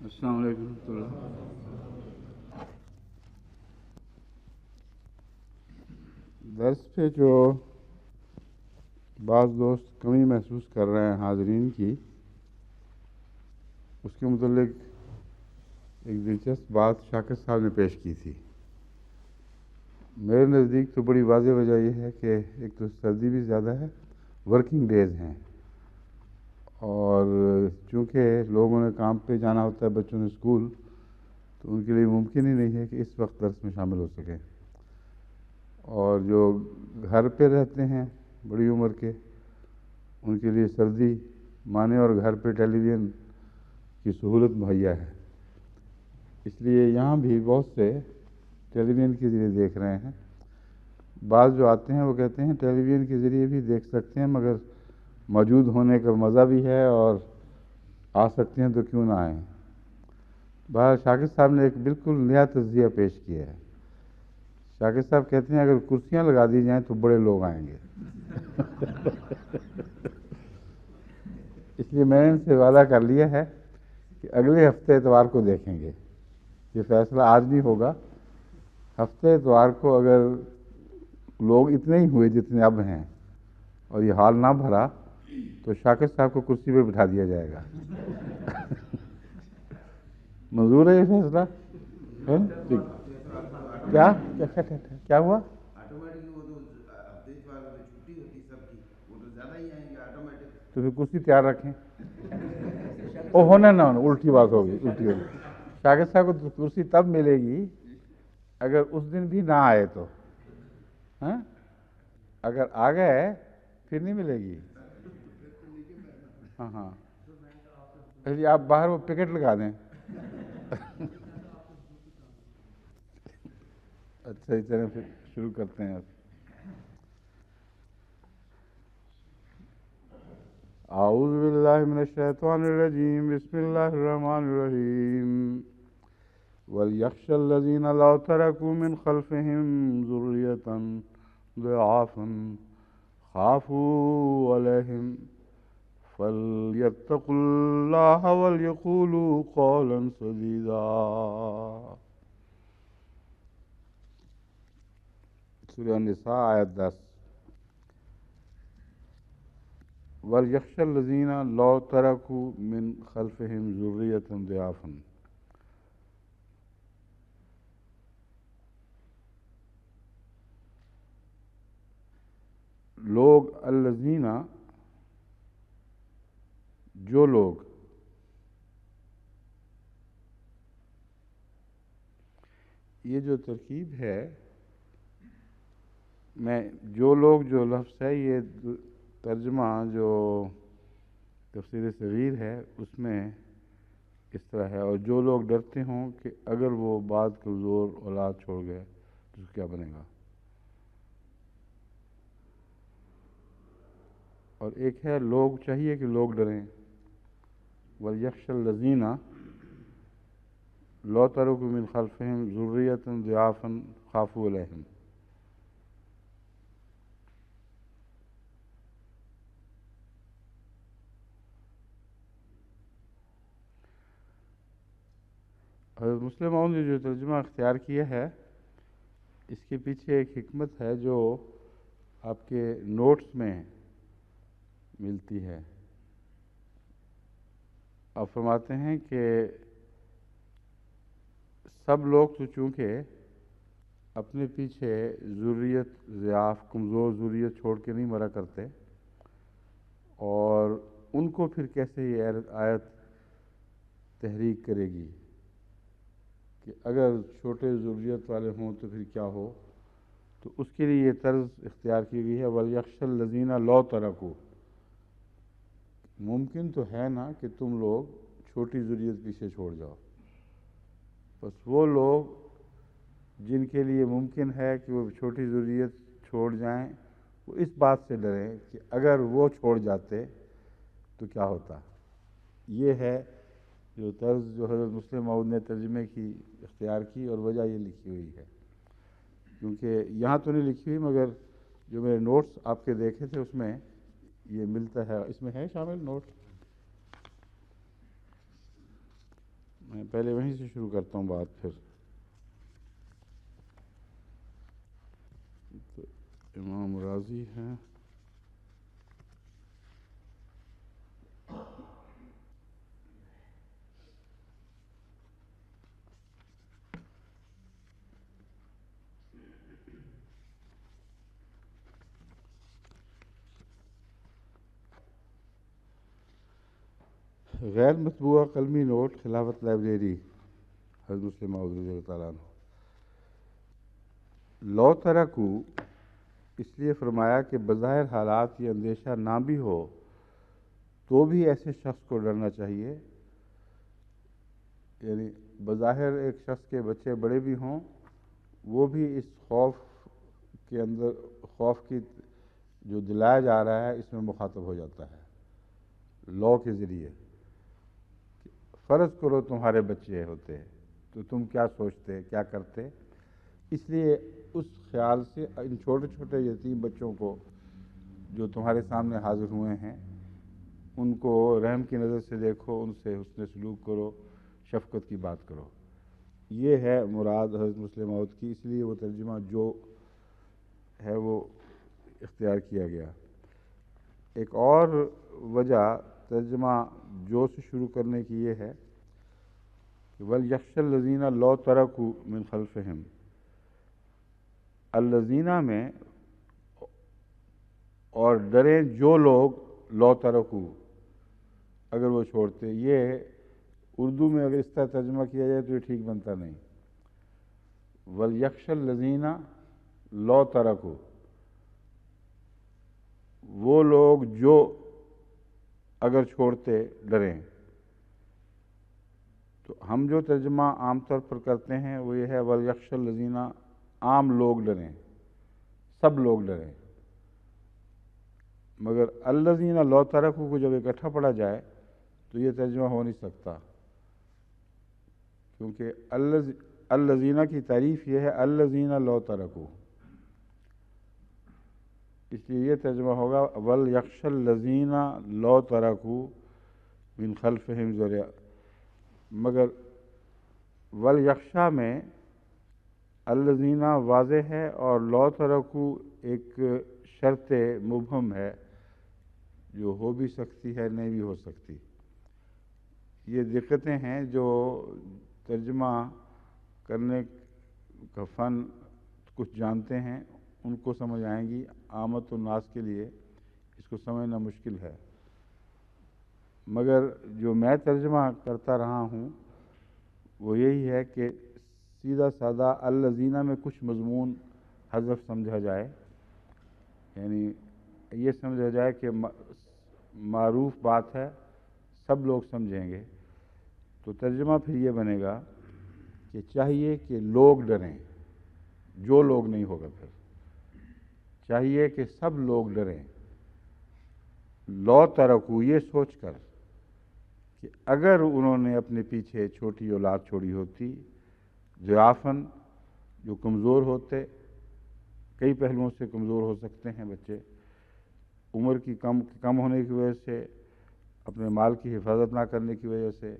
السلام علیکم ورحمۃ اللہ۔ درس پہ جو بعض دوست کمی محسوس کر رہے ہیں حاضرین کی، اس کے متعلق ایک دلچسپ بات شاکر صاحب نے پیش کی تھی۔ میرے نزدیک تو بڑی واضح وجہ یہ ہے کہ ایک تو سردی بھی زیادہ ہے، ورکنگ ڈیز ہیں، اور چونکہ لوگوں نے کام پہ جانا ہوتا ہے، بچوں نے اسکول، تو ان کے لیے ممکن ہی نہیں ہے کہ اس وقت درس میں شامل ہو سکیں۔ اور جو گھر پہ رہتے ہیں بڑی عمر کے، ان کے لیے سردی مانے اور گھر پہ ٹیلی ویژن کی سہولت مہیا ہے، اس لیے یہاں بھی بہت سے ٹیلی ویژن کے ذریعے دیکھ رہے ہیں۔ بعض جو آتے ہیں وہ کہتے ہیں ٹیلی ویژن کے ذریعے بھی دیکھ سکتے ہیں، مگر موجود ہونے کا مزہ بھی ہے، اور آ سکتے ہیں تو کیوں نہ آئیں۔ بہرحال شاکر صاحب نے ایک بالکل نیا تجزیہ پیش کیا ہے۔ شاکر صاحب کہتے ہیں اگر کرسیاں لگا دی جائیں تو بڑے لوگ آئیں گے۔ اس لیے میں نے ان سے وعدہ کر لیا ہے کہ اگلے ہفتے اتوار کو دیکھیں گے۔ یہ فیصلہ آج نہیں ہوگا، ہفتے اتوار کو اگر لوگ اتنے ہی ہوئے جتنے اب ہیں اور یہ ہال نہ بھرا تو شاکر صاحب کو کرسی پہ بٹھا دیا جائے گا۔ منظور ہے یہ فیصلہ؟ کیا ہوا؟ تو پھر کرسی تیار رکھیں۔ او ہونا نہ ہونا، الٹی بات ہوگی، الٹی ہوگی۔ شاکر صاحب کو کرسی تب ملے گی اگر اس دن بھی نہ آئے تو، ہاں، اگر آ گئے پھر نہیں ملے گی۔ ہاں ہاں، چلیے آپ باہر وہ پکٹ لگا دیں۔ اچھا چلیں پھر شروع کرتے ہیں۔ اعوذ باللہ من الشیطان الرجیم، بسم اللہ الرحمن الرحیم۔ وَلْيَخْشَ الَّذِينَ لَوْ تَرَكُوا مِنْ خَلْفِهِمْ ذُرِّيَّةً ضِعَافًا خَافُوا عَلَيْهِمْ فَلْيَتَّقُوا اللَّهَ وَلْيَقُولُوا قَوْلًا سَدِيدًا۔ سورہ النساء آیت 10۔ وَلْيَخْشَ الَّذِينَ لَوْ تَرَكُوا مِنْ خَلْفِهِمْ ذُرِّيَّةً ضِعَافًا۔ لوگ الذین، جو لوگ، یہ جو ترکیب ہے، میں جو لوگ جو لفظ ہے، یہ ترجمہ جو تفسیر صغیر ہے اس میں اس طرح ہے، اور جو لوگ ڈرتے ہوں کہ اگر وہ بعد کمزور اولاد چھوڑ گئے تو کیا بنے گا۔ اور ایک ہے لوگ چاہیے کہ لوگ ڈریں۔ وَلْيَخْشَ الَّذِينَ لَوْ تَرَكُوا مِنْ خَلْفِهِمْ ذُرِّيَّةً ضِعَافًا خَافُوا عَلَيْهِمْ۔ حضرت مسلم موعود نے جو ترجمہ اختیار کیا ہے، اس کے پیچھے ایک حکمت ہے جو آپ کے نوٹس میں ملتی ہے۔ آپ فرماتے ہیں کہ سب لوگ تو چونکہ اپنے پیچھے ذریت ضعاف، کمزور ذریت چھوڑ کے نہیں مرا کرتے، اور ان کو پھر کیسے یہ آیت تحریک کرے گی کہ اگر چھوٹے ذریت والے ہوں تو پھر کیا ہو۔ تو اس کے لیے یہ طرز اختیار کی گئی ہے، وَلْيَخْشَ الَّذِينَ لَوْ تَرَكُوا۔ ممکن تو ہے نا کہ تم لوگ چھوٹی ذریت پیچھے چھوڑ جاؤ، بس وہ لوگ جن کے لیے ممکن ہے کہ وہ چھوٹی ذریت چھوڑ جائیں، وہ اس بات سے ڈریں کہ اگر وہ چھوڑ جاتے تو کیا ہوتا۔ یہ ہے جو طرز جو حضرت مسلم موعود نے ترجمے کی اختیار کی، اور وجہ یہ لکھی ہوئی ہے، کیونکہ یہاں تو نہیں لکھی ہوئی مگر جو میرے نوٹس آپ کے دیکھے تھے اس میں یہ ملتا ہے۔ اس میں ہے شامل نوٹ؟ میں پہلے وہیں سے شروع کرتا ہوں بات، پھر تو امام راضی ہیں. غیر مطبوعہ قلمی نوٹ خلافت لائبریری حضرت مسلم موعود رضی اللہ تعالیٰ عنہ. لو ترکو اس لیے فرمایا کہ بظاہر حالات یہ اندیشہ نہ بھی ہو تو بھی ایسے شخص کو ڈرنا چاہیے. یعنی بظاہر ایک شخص کے بچے بڑے بھی ہوں، وہ بھی اس خوف کے اندر، خوف کی جو دلایا جا رہا ہے اس میں مخاطب ہو جاتا ہے لو کے ذریعے. فرض کرو تمہارے بچے ہوتے تو تم کیا سوچتے، کیا کرتے. اس لیے اس خیال سے ان چھوٹے چھوٹے یتیم بچوں کو جو تمہارے سامنے حاضر ہوئے ہیں ان کو رحم کی نظر سے دیکھو، ان سے حسن سلوک کرو، شفقت کی بات کرو. یہ ہے مراد حضرت مسلم موعود کی، اس لیے وہ ترجمہ جو ہے وہ اختیار کیا گیا. ایک اور وجہ ترجمہ جو سے شروع کرنے کی یہ ہے کہ وَلْيَخْشَ الَّذِينَ لَوْ تَرَكُوا مِنْ خَلْفِهِمْ. الذین میں اور ڈریں جو لوگ لو ترکو اگر وہ چھوڑتے. یہ اردو میں اگر اس طرح ترجمہ کیا جائے تو یہ ٹھیک بنتا نہیں. وَلْيَخْشَ الَّذِينَ لَوْ تَرَكُوا، وہ لوگ جو اگر چھوڑتے ڈریں. تو ہم جو ترجمہ عام طور پر کرتے ہیں وہ یہ ہے وَلْيَخْشَ الَّذِينَ، عام لوگ ڈریں، سب لوگ ڈریں. مگر الذین لو ترکو کو جب اکٹھا پڑھا جائے تو یہ ترجمہ ہو نہیں سکتا، کیونکہ الذین کی تعریف یہ ہے الذین لو ترکو. اس لیے یہ ترجمہ ہوگا وَلْيَخْشَ الَّذِينَ لَوْ تَرَكُوا مِنْ خَلْفِهِمْ ذُرِّيَّةً. مگر وَلْيَخْشَى میں الَّذِينَ واضح ہے اور لَوْ تَرَكُوا ایک شرط مبہم ہے جو ہو بھی سکتی ہے نہیں بھی ہو سکتی. یہ دقتیں ہیں جو ترجمہ کرنے کا فن کچھ جانتے ہیں ان کو سمجھ آئیں گی. عامت الناس کے لیے اس کو سمجھنا مشکل ہے. مگر جو میں ترجمہ کرتا رہا ہوں وہ یہی ہے کہ سیدھا سادہ الذین میں کچھ مضمون حذف سمجھا جائے، یعنی یہ سمجھا جائے کہ معروف بات ہے، سب لوگ سمجھیں گے. تو ترجمہ پھر یہ بنے گا کہ چاہیے کہ لوگ ڈریں، جو لوگ نہیں ہوگا، پھر چاہیے کہ سب لوگ ڈریں. لو ترکو یہ سوچ کر کہ اگر انہوں نے اپنے پیچھے چھوٹی اولاد چھوڑی ہوتی، ضعافاً جو کمزور ہوتے، کئی پہلوؤں سے کمزور ہو سکتے ہیں بچے، عمر کی کم ہونے کی وجہ سے، اپنے مال کی حفاظت نہ کرنے کی وجہ سے،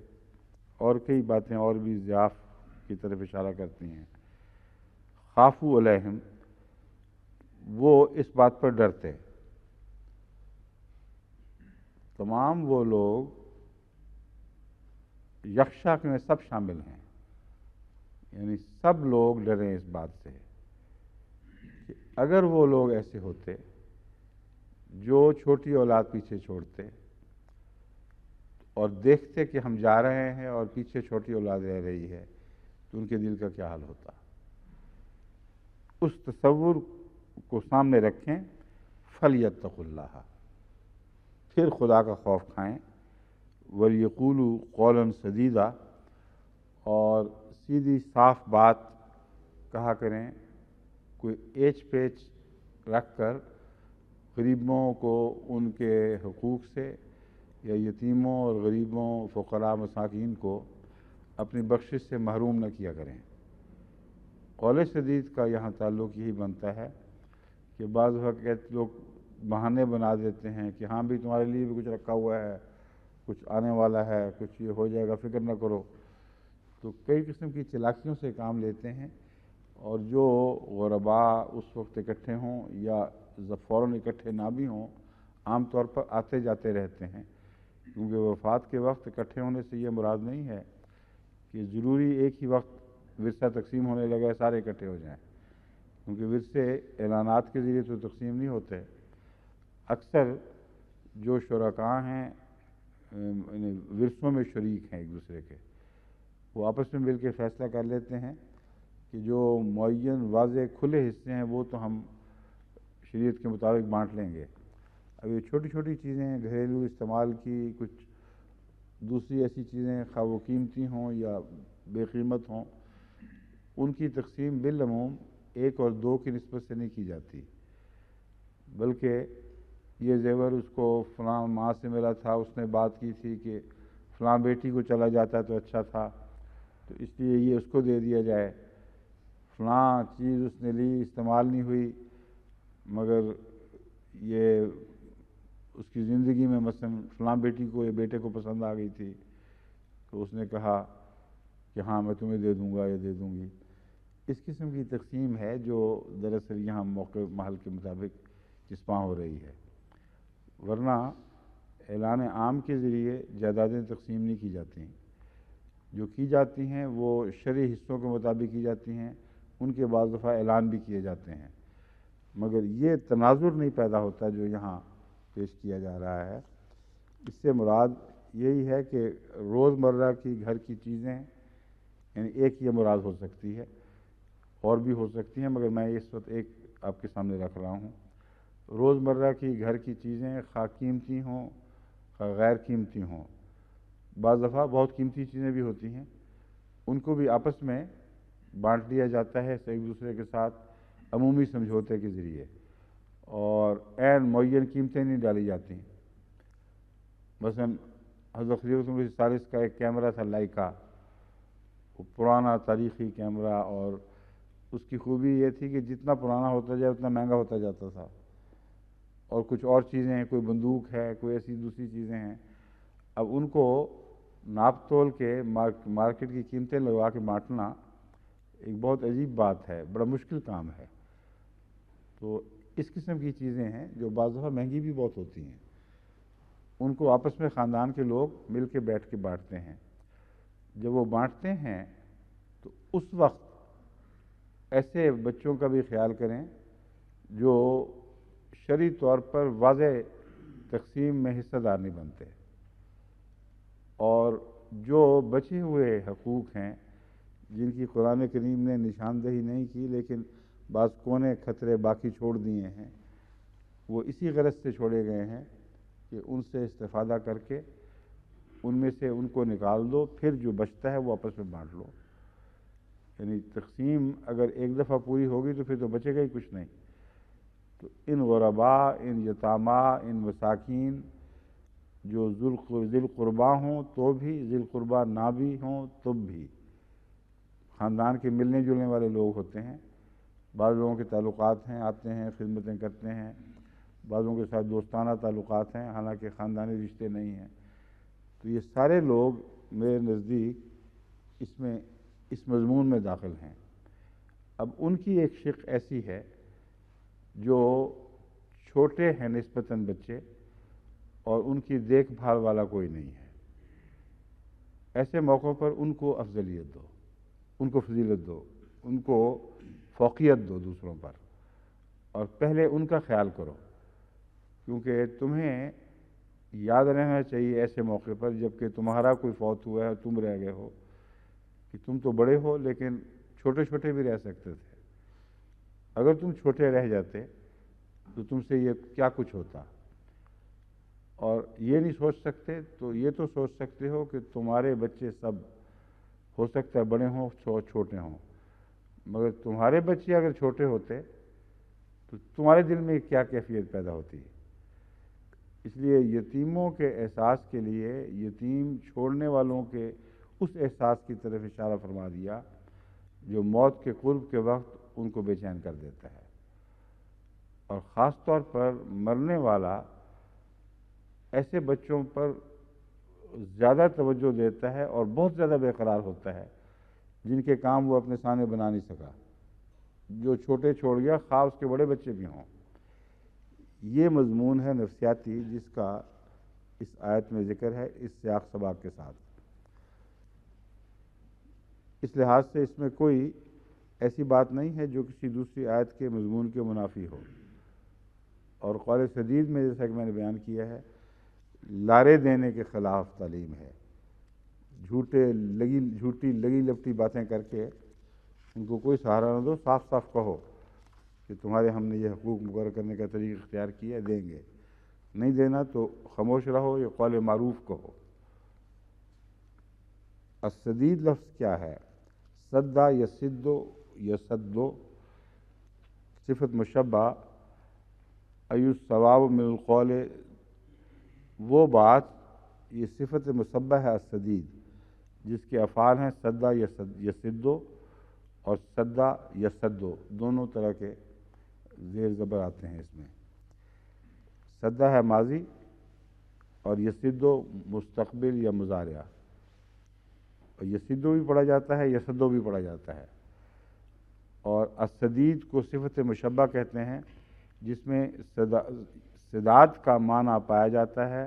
اور کئی باتیں اور بھی ضعاف کی طرف اشارہ کرتی ہیں. خافوا علیہم، وہ اس بات پر ڈرتے. تمام وہ لوگ یخشا میں سب شامل ہیں، یعنی سب لوگ ڈریں اس بات سے کہ اگر وہ لوگ ایسے ہوتے جو چھوٹی اولاد پیچھے چھوڑتے اور دیکھتے کہ ہم جا رہے ہیں اور پیچھے چھوٹی اولاد رہ رہی ہے تو ان کے دل کا کیا حال ہوتا. اس تصور کو سامنے رکھیں. فَلْيَتَّقُوا اللَّهَ، پھر خدا کا خوف کھائیں. وَلْيَقُولُوا قَوْلًا سَدِيدًا، اور سیدھی صاف بات کہا کریں، کوئی ایچ پیچ رکھ کر غریبوں کو ان کے حقوق سے یا یتیموں اور غریبوں، فقراء، مساکین کو اپنی بخشش سے محروم نہ کیا کریں. قول سدید کا یہاں تعلق یہی بنتا ہے کہ بعض وقت لوگ بہانے بنا دیتے ہیں کہ ہاں بھی تمہارے لیے بھی کچھ رکھا ہوا ہے، کچھ آنے والا ہے، کچھ یہ ہو جائے گا، فکر نہ کرو. تو کئی قسم کی چلاکیوں سے کام لیتے ہیں، اور جو غرباء اس وقت اکٹھے ہوں یا فوراً اکٹھے نہ بھی ہوں، عام طور پر آتے جاتے رہتے ہیں، کیونکہ وفات کے وقت اکٹھے ہونے سے یہ مراد نہیں ہے کہ ضروری ایک ہی وقت ورثہ تقسیم ہونے لگا سارے اکٹھے ہو جائیں، کیونکہ ورثے اعلانات کے ذریعے تو تقسیم نہیں ہوتے۔ اکثر جو شرکاء ہیں ورثوں میں شریک ہیں ایک دوسرے کے، وہ آپس میں مل کے فیصلہ کر لیتے ہیں کہ جو معین واضح کھلے حصے ہیں وہ تو ہم شریعت کے مطابق بانٹ لیں گے۔ اب یہ چھوٹی چھوٹی چیزیں گھریلو استعمال کی، کچھ دوسری ایسی چیزیں خواہ وہ قیمتی ہوں یا بے قیمت ہوں، ان کی تقسیم بالعموم ایک اور دو کی نسبت سے نہیں کی جاتی، بلکہ یہ زیور اس کو فلاں ماں سے ملا تھا، اس نے بات کی تھی کہ فلاں بیٹی کو چلا جاتا تو اچھا تھا، تو اس لیے یہ اس کو دے دیا جائے، فلاں چیز اس نے لی استعمال نہیں ہوئی، مگر یہ اس کی زندگی میں مثلا فلاں بیٹی کو یا بیٹے کو پسند آ گئی تھی، تو اس نے کہا کہ ہاں میں تمہیں دے دوں گا یا دے دوں گی۔ اس قسم کی تقسیم ہے جو دراصل یہاں موقع محل کے مطابق چسپاں ہو رہی ہے، ورنہ اعلان عام کے ذریعے جائیدادیں تقسیم نہیں کی جاتی ہیں۔ جو کی جاتی ہیں وہ شرعی حصوں کے مطابق کی جاتی ہیں، ان کے بعض دفعہ اعلان بھی کیے جاتے ہیں، مگر یہ تناظر نہیں پیدا ہوتا جو یہاں پیش کیا جا رہا ہے۔ اس سے مراد یہی ہے کہ روزمرہ کی گھر کی چیزیں، یعنی ایک یہ مراد ہو سکتی ہے، اور بھی ہو سکتی ہیں، مگر میں اس وقت ایک آپ کے سامنے رکھ رہا ہوں۔ روزمرہ کی گھر کی چیزیں خواہ قیمتی ہوں خواہ غیر قیمتی ہوں، بعض دفعہ بہت قیمتی چیزیں بھی ہوتی ہیں، ان کو بھی آپس میں بانٹ لیا جاتا ہے ایک دوسرے کے ساتھ عمومی سمجھوتے کے ذریعے، اور عین معین قیمتیں نہیں ڈالی جاتی ہیں۔ مثلا حضرت خلیفۃ المسیح الثالث کا ایک کیمرہ تھا لائکا، وہ پرانا تاریخی کیمرہ، اور اس کی خوبی یہ تھی کہ جتنا پرانا ہوتا جائے اتنا مہنگا ہوتا جاتا تھا، اور کچھ اور چیزیں ہیں، کوئی بندوق ہے، کوئی ایسی دوسری چیزیں ہیں، اب ان کو ناپ تول کے مارکیٹ کی قیمتیں لگوا کے بانٹنا ایک بہت عجیب بات ہے، بڑا مشکل کام ہے۔ تو اس قسم کی چیزیں ہیں جو بعض دفعہ مہنگی بھی بہت ہوتی ہیں، ان کو آپس میں خاندان کے لوگ مل کے بیٹھ کے بانٹتے ہیں۔ جب وہ بانٹتے ہیں تو اس وقت ایسے بچوں کا بھی خیال کریں جو شرعی طور پر واضح تقسیم میں حصہ دار نہیں بنتے، اور جو بچے ہوئے حقوق ہیں جن کی قرآن کریم نے نشاندہی نہیں کی لیکن بعض کونے خطرے باقی چھوڑ دیے ہیں، وہ اسی غرض سے چھوڑے گئے ہیں کہ ان سے استفادہ کر کے ان میں سے ان کو نکال دو، پھر جو بچتا ہے وہ آپس میں بانٹ لو۔ یعنی تقسیم اگر ایک دفعہ پوری ہوگی تو پھر تو بچے گا ہی کچھ نہیں۔ تو ان غرباء، ان یتامیٰ، ان مساکین جو ذی القربیٰ ہوں تو بھی، ذی القربیٰ نہ بھی ہوں تب بھی، خاندان کے ملنے جلنے والے لوگ ہوتے ہیں، بعض لوگوں کے تعلقات ہیں، آتے ہیں خدمتیں کرتے ہیں، بعضوں کے ساتھ دوستانہ تعلقات ہیں حالانکہ خاندانی رشتے نہیں ہیں، تو یہ سارے لوگ میرے نزدیک اس میں اس مضمون میں داخل ہیں۔ اب ان کی ایک شق ایسی ہے جو چھوٹے ہیں نسبتاً بچے، اور ان کی دیکھ بھال والا کوئی نہیں ہے، ایسے موقعوں پر ان کو افضلیت دو، ان کو فضیلت دو، ان کو فوقیت دو دوسروں پر، اور پہلے ان کا خیال کرو، کیونکہ تمہیں یاد رہنا چاہیے ایسے موقع پر جبکہ تمہارا کوئی فوت ہوا ہے اور تم رہ گئے ہو، کہ تم تو بڑے ہو لیکن چھوٹے چھوٹے بھی رہ سکتے تھے۔ اگر تم چھوٹے رہ جاتے تو تم سے یہ کیا کچھ ہوتا، اور یہ نہیں سوچ سکتے تو یہ تو سوچ سکتے ہو کہ تمہارے بچے سب ہو سکتا ہے بڑے ہوں چھوٹے ہوں، مگر تمہارے بچے اگر چھوٹے ہوتے تو تمہارے دل میں کیا کیفیت پیدا ہوتی ہے۔ اس لیے یتیموں کے احساس کے لیے یتیم چھوڑنے والوں کے اس احساس کی طرف اشارہ فرما دیا جو موت کے قرب کے وقت ان کو بے چین کر دیتا ہے، اور خاص طور پر مرنے والا ایسے بچوں پر زیادہ توجہ دیتا ہے اور بہت زیادہ بے قرار ہوتا ہے جن کے کام وہ اپنے سامنے بنا نہیں سکا، جو چھوٹے چھوڑ گیا، خواہ اس کے بڑے بچے بھی ہوں۔ یہ مضمون ہے نفسیاتی جس کا اس آیت میں ذکر ہے، اس سیاق سباق کے ساتھ۔ اس لحاظ سے اس میں کوئی ایسی بات نہیں ہے جو کسی دوسری آیت کے مضمون کے منافی ہو، اور قول سدید میں جیسا کہ میں نے بیان کیا ہے، لارے دینے کے خلاف تعلیم ہے۔ جھوٹی لگی لپٹی باتیں کر کے ان کو کوئی سہارا نہ دو، صاف صاف کہو کہ تمہارے ہم نے یہ حقوق مقرر کرنے کا طریقہ اختیار کیا، دیں گے، نہیں دینا تو خاموش رہو، یہ قول معروف کہو۔ السدید لفظ کیا ہے؟ سدا یسدو، یسدو صفت مشبہ، ایو الثواب من القول، وہ بات، یہ صفت مشبہ ہے السدید، جس کے افعال ہیں سدا یسدو اور سدا یسدو، دونوں طرح کے زیر زبر آتے ہیں اس میں۔ سدا ہے ماضی اور یسدو مستقبل یا مضارع، اور یسدو بھی پڑھا جاتا ہے، یسدو بھی پڑھا جاتا ہے۔ اور السدید کو صفت مشبہ کہتے ہیں جس میں سداد کا معنی پایا جاتا ہے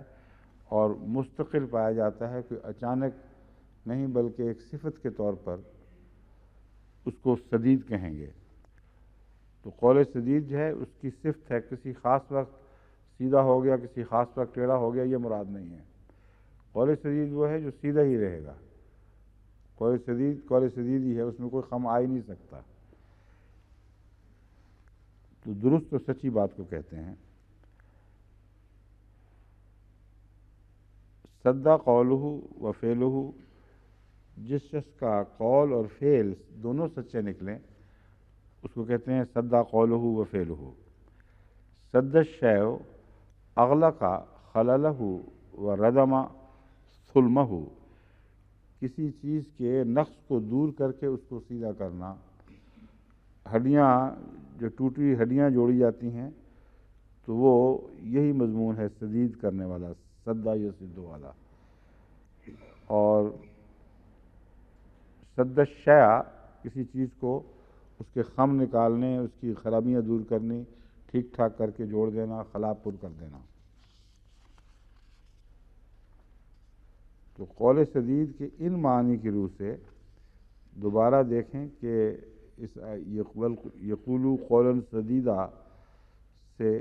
اور مستقل پایا جاتا ہے، کوئی اچانک نہیں بلکہ ایک صفت کے طور پر اس کو سدید کہیں گے۔ تو قول سدید جو ہے اس کی صفت ہے، کسی خاص وقت سیدھا ہو گیا، کسی خاص وقت ٹیڑھا ہو گیا، یہ مراد نہیں ہے۔ قول سدید وہ ہے جو سیدھا ہی رہے گا، قول سدید ہی ہے، اس میں کوئی خم آ ہی نہیں سکتا۔ تو درست اور سچی بات کو کہتے ہیں۔ سدا قولہ و فعلہ، جس شخص کا قول اور فعل دونوں سچے نکلیں اس کو کہتے ہیں سدا قولہ و فعلہ۔ سد الشیء اغلق خللہ و ردم ثلمہ، کسی چیز کے نقص کو دور کر کے اس کو سیدھا کرنا۔ ہڈیاں جو ٹوٹی ہڈیاں جوڑی جاتی ہیں تو وہ یہی مضمون ہے سدید کرنے والا، سدا یسد والا۔ اور سد الشیء، کسی چیز کو اس کے خم نکالنے، اس کی خرابیاں دور کرنی، ٹھیک ٹھاک کر کے جوڑ دینا، خلا پر کر دینا۔ تو قول سدید کے ان معنی کی روح سے دوبارہ دیکھیں کہ اس یقولو قولا سدیدا سے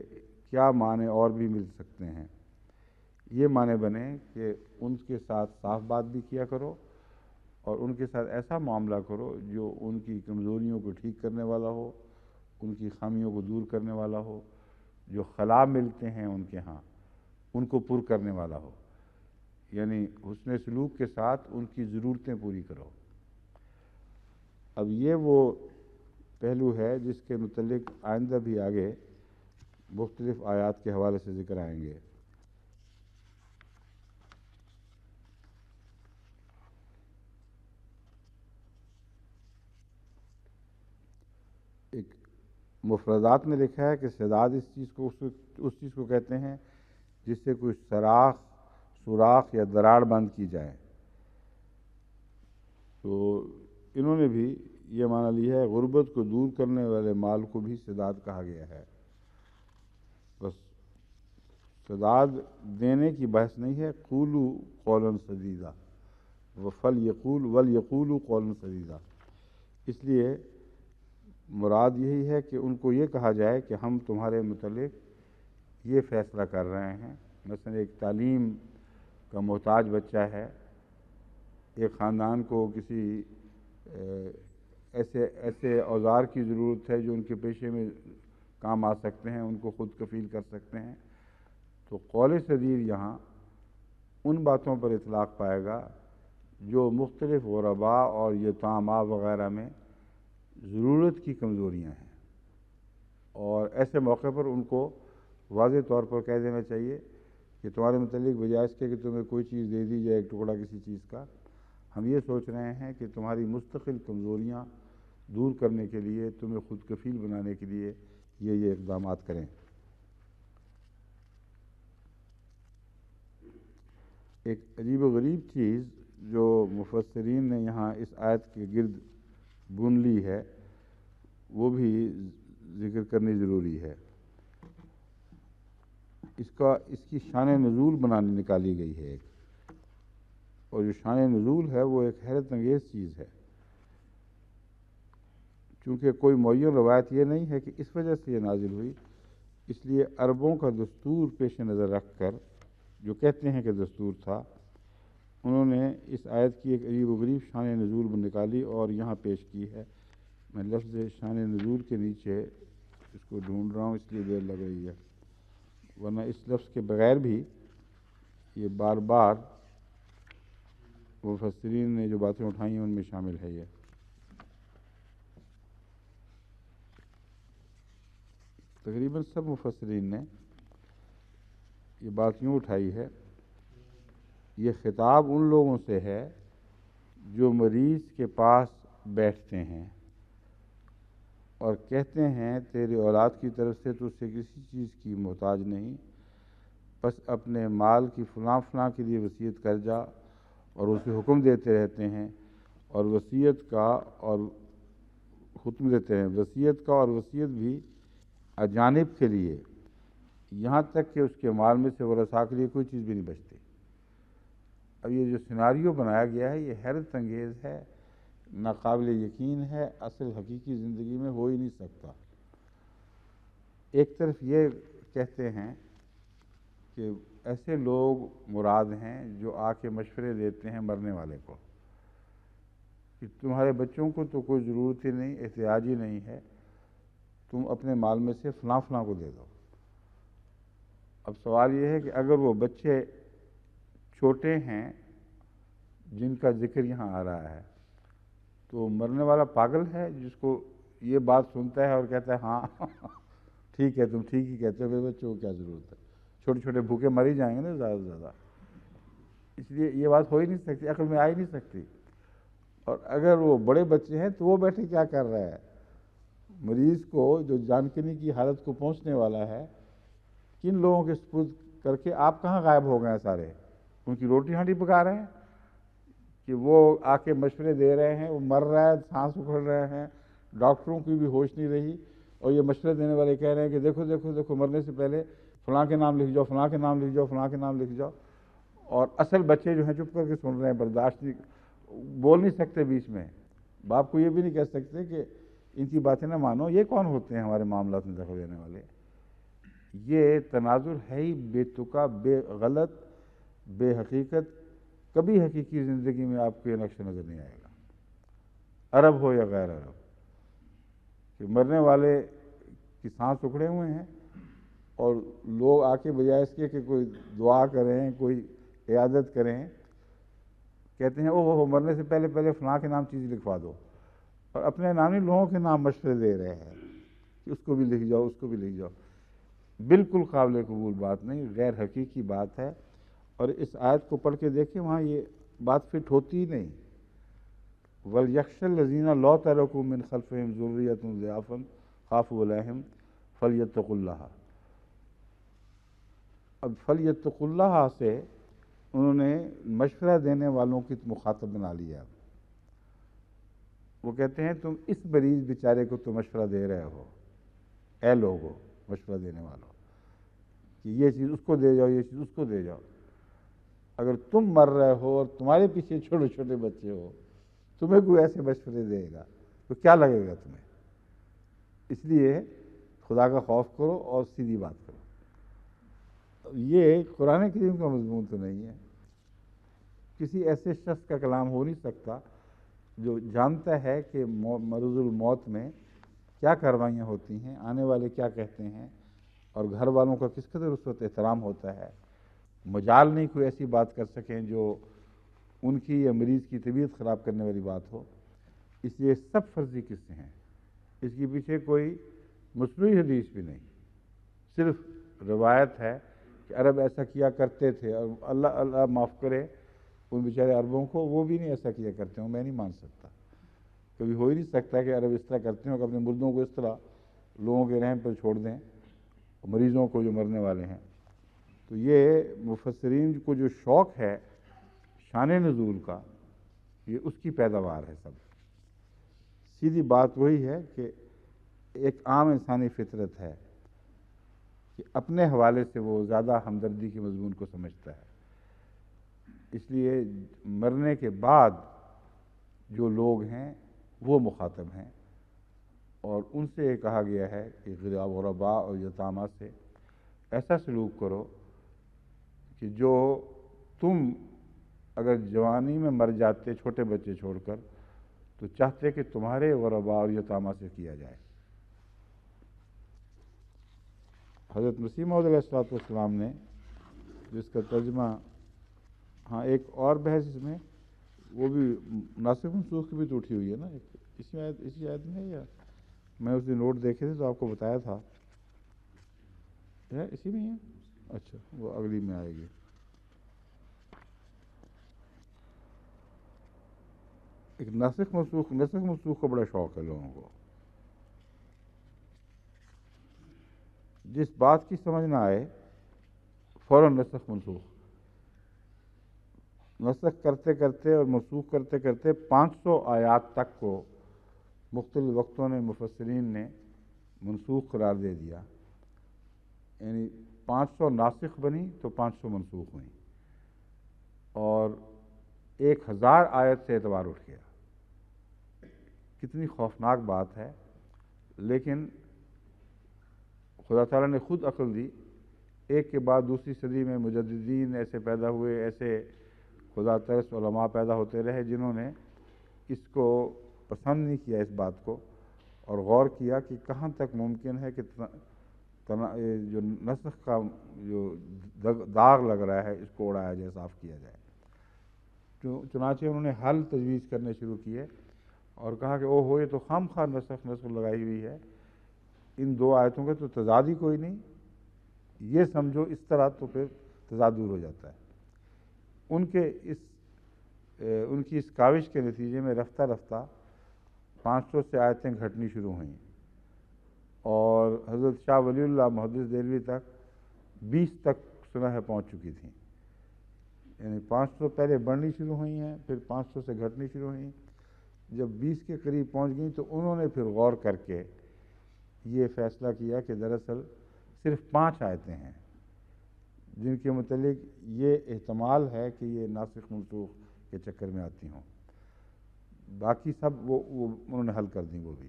کیا معنی اور بھی مل سکتے ہیں۔ یہ معنی بنے کہ ان کے ساتھ صاف بات بھی کیا کرو اور ان کے ساتھ ایسا معاملہ کرو جو ان کی کمزوریوں کو ٹھیک کرنے والا ہو، ان کی خامیوں کو دور کرنے والا ہو، جو خلا ملتے ہیں ان کے ہاں ان کو پر کرنے والا ہو، یعنی حسن سلوک کے ساتھ ان کی ضرورتیں پوری کرو۔ اب یہ وہ پہلو ہے جس کے متعلق آئندہ بھی آگے مختلف آیات کے حوالے سے ذکر آئیں گے۔ ایک مفردات میں لکھا ہے کہ سداد اس چیز کو کہتے ہیں جس سے کوئی سوراخ یا دراڑ بند کی جائے۔ تو انہوں نے بھی یہ معنی لیا ہے، غربت کو دور کرنے والے مال کو بھی سداد کہا گیا ہے۔ بس سداد دینے کی بحث نہیں ہے، قولو قولا سدیدا ولیقولوا قولا سدیدا۔ اس لیے مراد یہی ہے کہ ان کو یہ کہا جائے کہ ہم تمہارے متعلق یہ فیصلہ کر رہے ہیں۔ مثلا ایک تعلیم کا محتاج بچہ ہے، ایک خاندان کو کسی ایسے اوزار کی ضرورت ہے جو ان کے پیشے میں کام آ سکتے ہیں، ان کو خود کفیل کر سکتے ہیں، تو قول سدید یہاں ان باتوں پر اطلاق پائے گا جو مختلف غرباء اور یتامیٰ وغیرہ میں ضرورت کی کمزوریاں ہیں، اور ایسے موقع پر ان کو واضح طور پر کہہ دینا چاہیے کہ تمہارے متعلق بجائے اس کے کہ تمہیں کوئی چیز دے دی جائے، ایک ٹکڑا کسی چیز کا، ہم یہ سوچ رہے ہیں کہ تمہاری مستقل کمزوریاں دور کرنے کے لیے، تمہیں خود کفیل بنانے کے لیے یہ اقدامات کریں۔ ایک عجیب و غریب چیز جو مفسرین نے یہاں اس آیت کے گرد بن لی ہے وہ بھی ذکر کرنی ضروری ہے. اس کی شان نزول نکالی گئی ہے ایک، اور جو شان نزول ہے وہ ایک حیرت انگیز چیز ہے، چونکہ کوئی معین روایت یہ نہیں ہے کہ اس وجہ سے یہ نازل ہوئی. اس لیے عربوں کا دستور پیش نظر رکھ کر، جو کہتے ہیں کہ دستور تھا، انہوں نے اس آیت کی ایک عجیب و غریب شان نزول نکالی اور یہاں پیش کی ہے. میں لفظ شان نزول کے نیچے اس کو ڈھونڈ رہا ہوں، اس لیے دیر لگ رہی ہے، ورنہ اس لفظ کے بغیر بھی یہ بار بار مفسرین نے جو باتیں اٹھائی ہیں ان میں شامل ہے. یہ تقریباً سب مفسرین نے یہ بات یوں اٹھائی ہے، یہ خطاب ان لوگوں سے ہے جو مریض کے پاس بیٹھتے ہیں اور کہتے ہیں تیری اولاد کی طرف سے تو اسے کسی چیز کی محتاج نہیں، بس اپنے مال کی فلاں فلاں کے لیے وصیت کر جا، اور اسے حکم دیتے رہتے ہیں اور وصیت کا اور حکم دیتے ہیں، وصیت کا اور وصیت بھی اجانب کے لیے، یہاں تک کہ اس کے مال میں سے ورثاء کے لیے کوئی چیز بھی نہیں بچتی. اب یہ جو سیناریو بنایا گیا ہے یہ حیرت انگیز ہے، ناقابل یقین ہے، اصل حقیقی زندگی میں ہو ہی نہیں سکتا. ایک طرف یہ کہتے ہیں کہ ایسے لوگ مراد ہیں جو آ کے مشورے دیتے ہیں مرنے والے کو کہ تمہارے بچوں کو تو کوئی ضرورت ہی نہیں، احتیاج ہی نہیں ہے، تم اپنے مال میں سے فلاں فلاں کو دے دو. اب سوال یہ ہے کہ اگر وہ بچے چھوٹے ہیں جن کا ذکر یہاں آ رہا ہے تو مرنے والا پاگل ہے جس کو یہ بات سنتا ہے اور کہتا ہے ہاں ٹھیک ہے تم ٹھیک ہی کہتے ہو، میرے بچوں کو کیا ضرورت ہے، چھوٹے چھوٹے بھوکے مر ہی جائیں گے نا زیادہ سے زیادہ. اس لیے یہ بات ہو ہی نہیں سکتی، عقل میں آ ہی نہیں سکتی. اور اگر وہ بڑے بچے ہیں تو وہ بیٹھے کیا کر رہا ہے؟ مریض کو جو جانکنی کی حالت کو پہنچنے والا ہے، کن لوگوں کے سپرد کر کے آپ کہاں غائب ہو گئے ہیں سارے؟ ان کی روٹی ہانڈی پکا رہے ہیں کہ وہ آ کے مشورے دے رہے ہیں، وہ مر رہا ہے، سانس اکھڑ رہے ہیں، ڈاکٹروں کی بھی ہوش نہیں رہی، اور یہ مشورے دینے والے کہہ رہے ہیں کہ دیکھو دیکھو دیکھو مرنے سے پہلے فلاں کے نام لکھ جاؤ، فلاں کے نام لکھ جاؤ، فلاں کے نام لکھ جاؤ. اور اصل بچے جو ہیں چپ کر کے سن رہے ہیں، برداشت نہیں، بول نہیں سکتے بیچ میں. باپ کو یہ بھی نہیں کہہ سکتے کہ ان کی باتیں نہ مانو، یہ کون ہوتے ہیں ہمارے معاملات میں دخل دینے والے؟ یہ تناظر ہے ہی بے تکا، بے غلط، بے حقیقت. کبھی حقیقی زندگی میں آپ کو یہ نقش نظر نہیں آئے گا، عرب ہو یا غیر عرب، کہ مرنے والے کی سانس اکھڑے ہوئے ہیں اور لوگ آ کے بجائے اس کے کہ کوئی دعا کریں، کوئی عیادت کریں، کہتے ہیں او مرنے سے پہلے پہلے فلاں کے نام چیز لکھوا دو، اور اپنے نامی لوگوں کے نام مشورے دے رہے ہیں کہ اس کو بھی لکھ جاؤ، اس کو بھی لکھ جاؤ. بالکل قابل قبول بات نہیں، غیر حقیقی بات ہے. اور اس آیت کو پڑھ کے دیکھیں وہاں یہ بات فٹ ہوتی ہی نہیں. وَلْيَخْشَ الَّذِينَ لَوْ تَرَكُوا مِنْ خَلْفِهِمْ ذُرِّيَّةً ضِعَافًا خَافُوا عَلَيْهِمْ فَلْيَتَّقُوا اللَّهَ. اب فَلْيَتَّقُوا اللَّهَ سے انہوں نے مشورہ دینے والوں کی مخاطب بنا لیا. وہ کہتے ہیں تم اس مریض بیچارے کو تو مشورہ دے رہے ہو، اے لوگو مشورہ دینے والوں، کہ یہ چیز اس کو دے جاؤ، یہ چیز اس کو دے جاؤ. اگر تم مر رہے ہو اور تمہارے پیچھے چھوٹے چھوٹے بچے ہو، تمہیں کوئی ایسے مشورے دے گا تو کیا لگے گا تمہیں؟ اس لیے خدا کا خوف کرو اور سیدھی بات کرو. یہ قرآن کریم کا مضمون تو نہیں ہے. کسی ایسے شخص کا کلام ہو نہیں سکتا جو جانتا ہے کہ مرض الموت میں کیا کاروائیاں ہوتی ہیں، آنے والے کیا کہتے ہیں، اور گھر والوں کا کس قدر اس وقت احترام ہوتا ہے. مجال نہیں کوئی ایسی بات کر سکیں جو ان کی یا مریض کی طبیعت خراب کرنے والی بات ہو. اس لیے سب فرضی قصے ہیں، اس کے پیچھے کوئی مصنوعی حدیث بھی نہیں، صرف روایت ہے کہ عرب ایسا کیا کرتے تھے. اور اللہ اللہ معاف کرے ان بیچارے عربوں کو، وہ بھی نہیں ایسا کیا کرتے ہوں، میں نہیں مان سکتا. کبھی ہو ہی نہیں سکتا کہ عرب اس طرح کرتے ہوں کہ اپنے مردوں کو اس طرح لوگوں کے رحم پر چھوڑ دیں، مریضوں کو جو مرنے والے ہیں. تو یہ مفسرین کو جو شوق ہے شان نزول کا یہ اس کی پیداوار ہے سب. سیدھی بات وہی ہے کہ ایک عام انسانی فطرت ہے کہ اپنے حوالے سے وہ زیادہ ہمدردی کے مضمون کو سمجھتا ہے. اس لیے مرنے کے بعد جو لوگ ہیں وہ مخاطب ہیں، اور ان سے یہ کہا گیا ہے کہ غرباء اور یتامہ سے ایسا سلوک کرو کہ جو تم اگر جوانی میں مر جاتے چھوٹے بچے چھوڑ کر تو چاہتے کہ تمہارے غرباء اور یتامہ سے کیا جائے. حضرت مسیح موعود علیہ الصلوۃ والسلام نے جس کا ترجمہ، ہاں ایک اور بحث اس میں وہ بھی ناسخ منسوخ کی بھی تو اٹھی ہوئی ہے نا، اسی آیت میں ہے، یا میں اس دن نوٹ دیکھے تھے تو آپ کو بتایا تھا اسی میں ہے. اچھا وہ اگلی میں آئے گی. ایک ناسخ منسوخ کا بڑا شوق ہے لوگوں کو. جس بات کی سمجھ نہ آئے فوراً نسخ کرتے کرتے اور منسوخ کرتے کرتے 500 آیات تک کو مختلف وقتوں نے مفسرین نے منسوخ قرار دے دیا. یعنی 500 ناسخ بنی تو 500 منسوخ ہوئیں، اور 1000 آیت سے اعتبار اٹھ گیا. کتنی خوفناک بات ہے. لیکن خدا تعالیٰ نے خود عقل دی. ایک کے بعد دوسری صدی میں مجددین ایسے پیدا ہوئے، ایسے خدا ترس علماء پیدا ہوتے رہے جنہوں نے اس کو پسند نہیں کیا، اس بات کو، اور غور کیا کہ کہاں تک ممکن ہے کہ جو نسخ کا جو داغ لگ رہا ہے اس کو اڑایا جائے، صاف کیا جائے. چنانچہ انہوں نے حل تجویز کرنے شروع کیے اور کہا کہ یہ تو خام خواہ نسخ لگائی ہوئی ہے، ان دو آیتوں کا تو تضاد ہی کوئی نہیں، یہ سمجھو اس طرح تو پھر تضاد دور ہو جاتا ہے. ان کی اس کاوش کے نتیجے میں رفتہ رفتہ 500 سے آیتیں گھٹنی شروع ہوئیں، اور حضرت شاہ ولی اللہ محدث دہلوی تک 20 تک سنہیں پہنچ چکی تھیں. یعنی 500 پہلے بڑھنی شروع ہوئی ہیں، پھر 500 سے گھٹنی شروع ہوئیں. جب 20 کے قریب پہنچ گئیں تو انہوں نے پھر غور کر کے یہ فیصلہ کیا کہ دراصل صرف 5 آیتیں ہیں جن کے متعلق یہ احتمال ہے کہ یہ ناسخ منسوخ کے چکر میں آتی ہوں. باقی سب وہ انہوں نے حل کر دیں. وہ بھی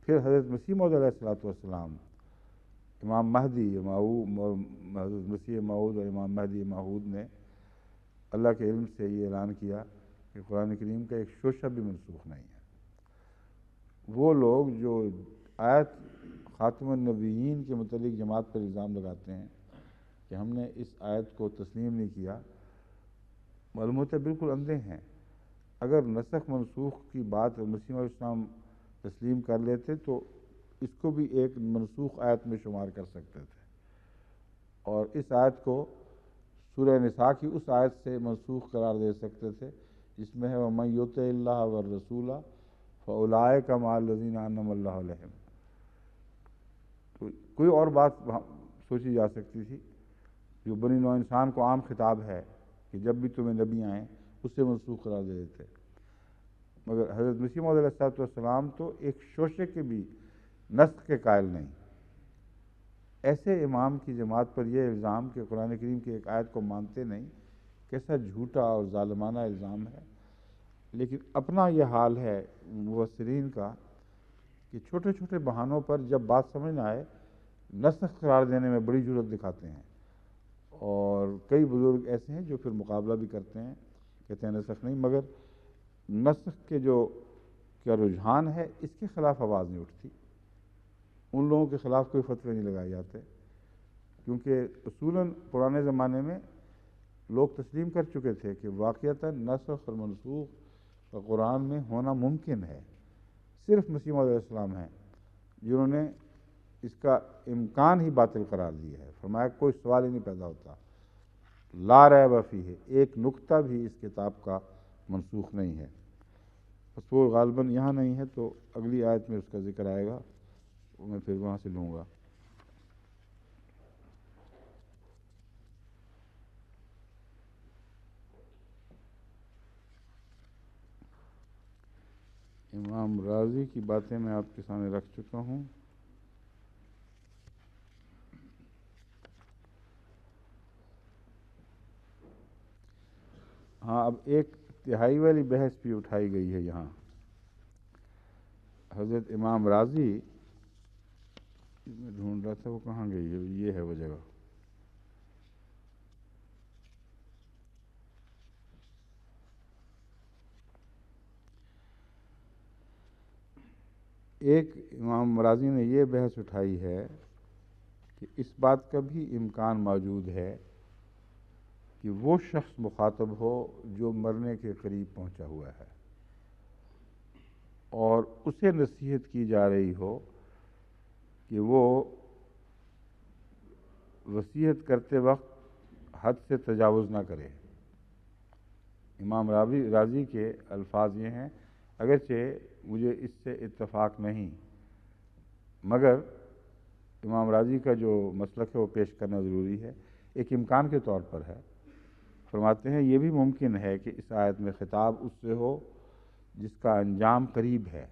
پھر حضرت مسیح موعود علیہ الصلوۃ والسلام، امام مہدی حضرت مسیح موعود اور امام مہدی موعود نے اللہ کے علم سے یہ اعلان کیا کہ قرآن کریم کا ایک شوشہ بھی منسوخ نہیں ہے. وہ لوگ جو آیت خاتم النبیین کے متعلق جماعت پر الزام لگاتے ہیں کہ ہم نے اس آیت کو تسلیم نہیں کیا، معلوم ہوتا ہے بالکل اندھے ہیں. اگر نسخ منسوخ کی بات مسیح علیہ السلام تسلیم کر لیتے تو اس کو بھی ایک منسوخ آیت میں شمار کر سکتے تھے، اور اس آیت کو سورہ نساء کی اس آیت سے منسوخ قرار دے سکتے تھے جس میں ہے وَمَن يُطِعِ اللَّهَ وَالرَّسُولَ فَأُولَٰئِكَ مَعَ الَّذِينَ أَنْعَمَ اللَّهُ عَلَيْهِمْ. تو کوئی اور بات سوچی جا سکتی تھی جو بنی نوع انسان کو عام خطاب ہے کہ جب بھی تمہیں نبی آئیں اس سے منسوخ قرار دے دیتے. مگر حضرت مسیح موعود علیہ السلام تو ایک شوشے کے بھی نسخ کے قائل نہیں. ایسے امام کی جماعت پر یہ الزام کہ قرآن کریم کی ایک آیت کو مانتے نہیں، کیسا جھوٹا اور ظالمانہ الزام ہے. لیکن اپنا یہ حال ہے مفسرین کا کہ چھوٹے چھوٹے بہانوں پر جب بات سمجھ نہ آئے نسخ قرار دینے میں بڑی جرات دکھاتے ہیں. اور کئی بزرگ ایسے ہیں جو پھر مقابلہ بھی کرتے ہیں، کہتے ہیں نسخ نہیں، مگر نسخ کے جو کیا رجحان ہے اس کے خلاف آواز نہیں اٹھتی. ان لوگوں کے خلاف کوئی فتوے نہیں لگائے جاتے، کیونکہ اصولاً پرانے زمانے میں لوگ تسلیم کر چکے تھے کہ واقعتاً نسخ اور منسوخ کا قرآن میں ہونا ممکن ہے. صرف مسیح موعود علیہ السلام ہیں جنہوں نے اس کا امکان ہی باطل قرار دیا ہے. فرمایا کوئی سوال ہی نہیں پیدا ہوتا، لا ریب فیہ، ایک نقطہ بھی اس کتاب کا منسوخ نہیں ہے. بس وہ غالباً یہاں نہیں ہے تو اگلی آیت میں اس کا ذکر آئے گا، میں پھر وہاں سے لوں گا. امام راضی کی باتیں میں آپ کے سامنے رکھ چکا ہوں. ہاں، اب ایک تہائی والی بحث بھی اٹھائی گئی ہے یہاں. حضرت امام راضی، میں ڈھونڈ رہا تھا وہ کہاں گئی ہے، یہ ہے وہ جگہ. ایک امام راضی نے یہ بحث اٹھائی ہے کہ اس بات کا بھی امکان موجود ہے کہ وہ شخص مخاطب ہو جو مرنے کے قریب پہنچا ہوا ہے اور اسے نصیحت کی جا رہی ہو کہ وہ وصیت کرتے وقت حد سے تجاوز نہ کرے. امام راضی کے الفاظ یہ ہیں، اگرچہ مجھے اس سے اتفاق نہیں، مگر امام راضی کا جو مسلک ہے وہ پیش کرنا ضروری ہے. ایک امکان کے طور پر ہے. فرماتے ہیں یہ بھی ممکن ہے کہ اس آیت میں خطاب اس سے ہو جس کا انجام قریب ہے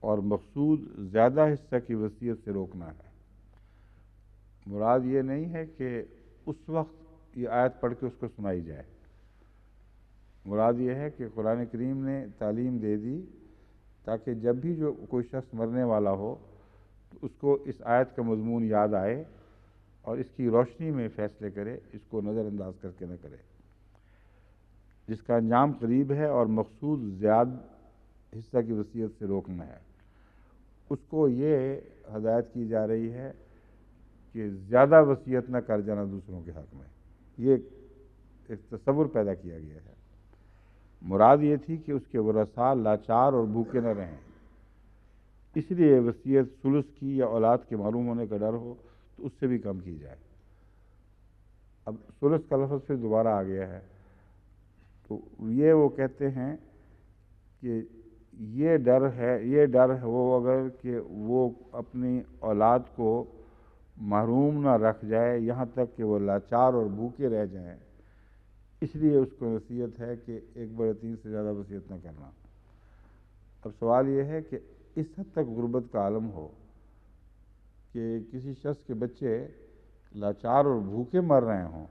اور مقصود زیادہ حصہ کی وصیت سے روکنا ہے. مراد یہ نہیں ہے کہ اس وقت یہ آیت پڑھ کے اس کو سنائی جائے. مراد یہ ہے کہ قرآن کریم نے تعلیم دے دی تاکہ جب بھی جو کوئی شخص مرنے والا ہو تو اس کو اس آیت کا مضمون یاد آئے اور اس کی روشنی میں فیصلے کرے، اس کو نظر انداز کر کے نہ کرے. جس کا انجام قریب ہے اور مقصود زیادہ حصہ کی وصیت سے روکنا ہے، اس کو یہ ہدایت کی جا رہی ہے کہ زیادہ وصیت نہ کر جانا دوسروں کے حق میں. یہ ایک تصور پیدا کیا گیا ہے. مراد یہ تھی کہ اس کے ورثاء لاچار اور بھوکے نہ رہیں، اس لیے وصیت ثلث کی یا اولاد کے معروم ہونے کا ڈر ہو تو اس سے بھی کم کی جائے. اب ثلث کا لفظ پھر دوبارہ آ گیا ہے، تو یہ وہ کہتے ہیں کہ یہ ڈر ہے وہ اگر کہ وہ اپنی اولاد کو محروم نہ رکھ جائے یہاں تک کہ وہ لاچار اور بھوکے رہ جائیں، اس لیے اس کو نصیحت ہے کہ 1/3 سے زیادہ وصیت نہ کرنا. اب سوال یہ ہے کہ اس حد تک غربت کا عالم ہو کہ کسی شخص کے بچے لاچار اور بھوکے مر رہے ہوں،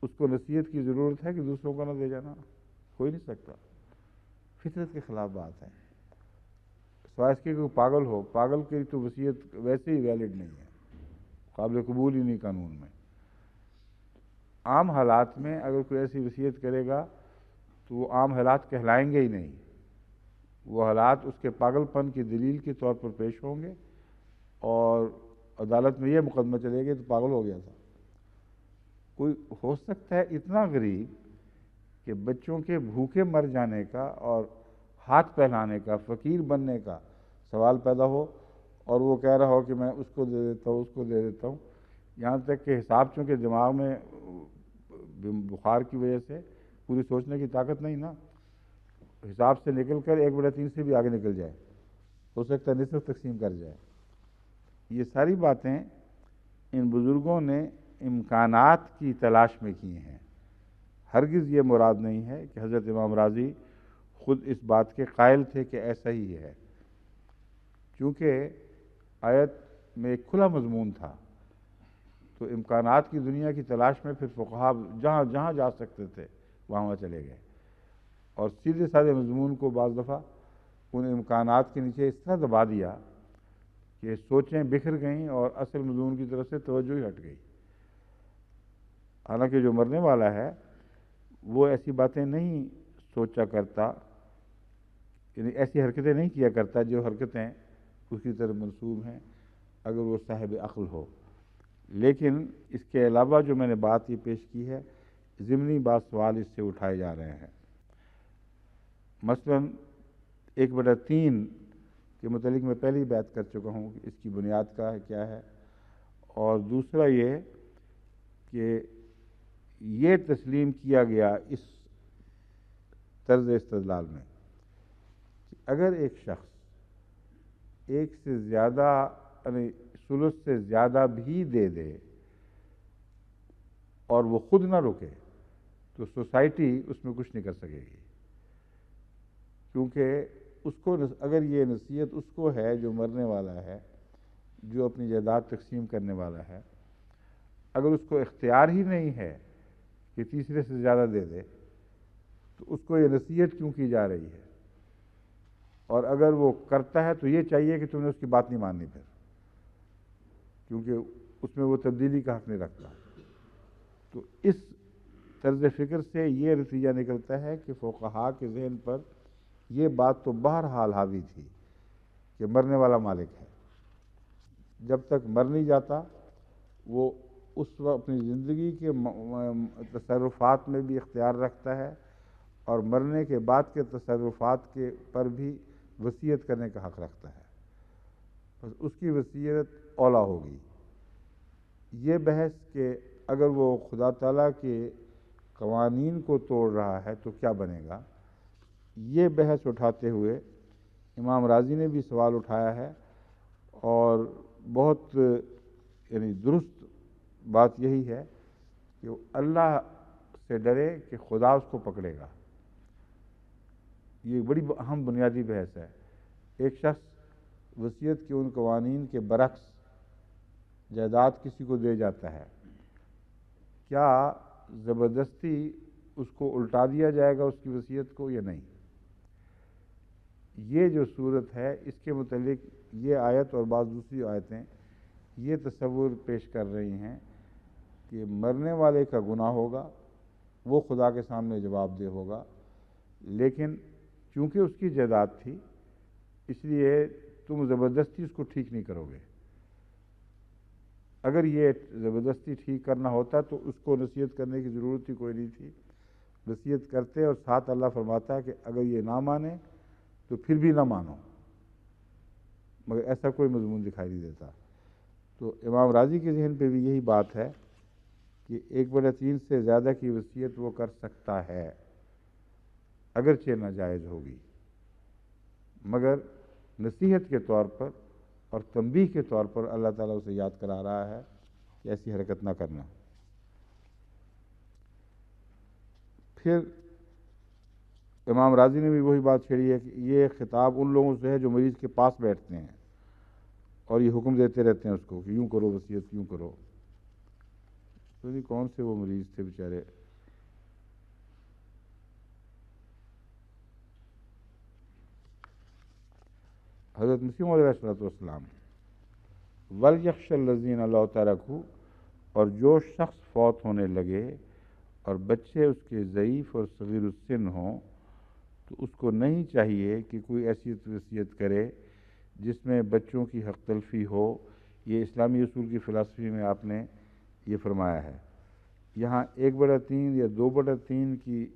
اس کو نصیحت کی ضرورت ہے کہ دوسروں کو نہ دے جانا؟ کوئی نہیں سکتا. فطرت کے خلاف بات ہے. سوائے اس کے کوئی پاگل ہو، پاگل کی تو وصیت ویسے ہی ویلڈ نہیں ہے، قابل قبول ہی نہیں قانون میں. عام حالات میں اگر کوئی ایسی وصیت کرے گا تو وہ عام حالات کہلائیں گے ہی نہیں. وہ حالات اس کے پاگل پن کی دلیل کے طور پر پیش ہوں گے اور عدالت میں یہ مقدمہ چلے گا تو پاگل ہو گیا تھا. کوئی ہو سکتا ہے اتنا غریب کہ بچوں کے بھوکے مر جانے کا اور ہاتھ پھیلانے کا، فقیر بننے کا سوال پیدا ہو اور وہ کہہ رہا ہو کہ میں اس کو دے دیتا ہوں، اس کو دے دیتا ہوں، یہاں تک کہ حساب چونکہ دماغ میں بخار کی وجہ سے پوری سوچنے کی طاقت نہیں نا، حساب سے نکل کر 1/3 سے بھی آگے نکل جائے، ہو سکتا ہے نصف تقسیم کر جائے. یہ ساری باتیں ان بزرگوں نے امکانات کی تلاش میں کی ہیں. ہرگز یہ مراد نہیں ہے کہ حضرت امام راضی خود اس بات کے قائل تھے کہ ایسا ہی ہے. چونکہ آیت میں ایک کھلا مضمون تھا تو امکانات کی دنیا کی تلاش میں پھر فقہا جہاں جہاں جا سکتے تھے وہاں چلے گئے اور سیدھے سادے مضمون کو بعض دفعہ ان امکانات کے نیچے اس طرح دبا دیا کہ سوچیں بکھر گئیں اور اصل مضمون کی طرف سے توجہ ہی ہٹ گئی. حالانکہ جو مرنے والا ہے وہ ایسی باتیں نہیں سوچا کرتا، یعنی ایسی حرکتیں نہیں کیا کرتا جو حرکتیں اس کی طرف منسوب ہیں اگر وہ صاحب عقل ہو. لیکن اس کے علاوہ جو میں نے بات یہ پیش کی ہے، ضمنی بعض سوال اس سے اٹھائے جا رہے ہیں. مثلا 1/3 کے متعلق میں پہلے ہی بات کر چکا ہوں کہ اس کی بنیاد کیا ہے، اور دوسرا یہ کہ یہ تسلیم کیا گیا اس طرز استدلال میں کہ اگر ایک شخص ایک سے زیادہ یعنی ثلث سے زیادہ بھی دے دے اور وہ خود نہ رکے تو سوسائٹی اس میں کچھ نہیں کر سکے گی، کیونکہ اس کو اگر یہ نصیحت اس کو ہے جو مرنے والا ہے، جو اپنی جائیداد تقسیم کرنے والا ہے، اگر اس کو اختیار ہی نہیں ہے کہ تیسرے سے زیادہ دے دے، تو اس کو یہ نصیحت کیوں کی جا رہی ہے؟ اور اگر وہ کرتا ہے تو یہ چاہیے کہ تم نے اس کی بات نہیں ماننی پھر، کیونکہ اس میں وہ تبدیلی کا حق نہیں رکھتا۔ تو اس طرز فکر سے یہ نتیجہ نکلتا ہے کہ فقہا کے ذہن پر یہ بات تو بہرحال حاوی تھی کہ مرنے والا مالک ہے، جب تک مر نہیں جاتا وہ اس وقت اپنی زندگی کے تصرفات میں بھی اختیار رکھتا ہے، اور مرنے کے بعد کے تصرفات کے پر بھی وصیت کرنے کا حق رکھتا ہے۔ بس اس کی وصیت اولیٰ ہوگی۔ یہ بحث کہ اگر وہ خدا تعالیٰ کے قوانین کو توڑ رہا ہے تو کیا بنے گا، یہ بحث اٹھاتے ہوئے امام رازی نے بھی سوال اٹھایا ہے، اور بہت یعنی درست بات یہی ہے کہ وہ اللہ سے ڈرے کہ خدا اس کو پکڑے گا۔ یہ بڑی اہم بنیادی بحث ہے۔ ایک شخص وصیت کے ان قوانین کے برعکس جائیداد کسی کو دے جاتا ہے، کیا زبردستی اس کو الٹا دیا جائے گا اس کی وصیت کو یا نہیں؟ یہ جو صورت ہے اس کے متعلق یہ آیت اور بعض دوسری آیتیں یہ تصور پیش کر رہی ہیں کہ مرنے والے کا گناہ ہوگا، وہ خدا کے سامنے جواب دہ ہوگا، لیکن چونکہ اس کی جائیداد تھی اس لیے تم زبردستی اس کو ٹھیک نہیں کرو گے۔ اگر یہ زبردستی ٹھیک کرنا ہوتا تو اس کو نصیحت کرنے کی ضرورت ہی کوئی نہیں تھی، نصیحت کرتے اور ساتھ اللہ فرماتا ہے کہ اگر یہ نہ مانے تو پھر بھی نہ مانو، مگر ایسا کوئی مضمون دکھائی نہیں دیتا۔ تو امام راضی کے ذہن پہ بھی یہی بات ہے کہ 1/3 سے زیادہ کی وصیت وہ کر سکتا ہے، اگرچہ ناجائز ہوگی، مگر نصیحت کے طور پر اور تنبیہ کے طور پر اللہ تعالیٰ اسے یاد کرا رہا ہے کہ ایسی حرکت نہ کرنا۔ پھر امام راضی نے بھی وہی بات چھیڑی ہے کہ یہ خطاب ان لوگوں سے ہے جو مریض کے پاس بیٹھتے ہیں اور یہ حکم دیتے رہتے ہیں اس کو کہ یوں کرو وصیت، یوں کرو۔ تو نہیں کون سے وہ مریض تھے بیچارے، حضرت مسیح موعود علیہ السلام، وَلْيَخْشَ الَّذِينَ لَوْ تَرَكُوا، اور جو شخص فوت ہونے لگے اور بچے اس کے ضعیف اور صغیر السن ہوں تو اس کو نہیں چاہیے کہ کوئی ایسی وصیت کرے جس میں بچوں کی حق تلفی ہو۔ یہ اسلامی اصول کی فلسفی میں آپ نے یہ فرمایا ہے۔ یہاں 1/3 یا 2/3 کی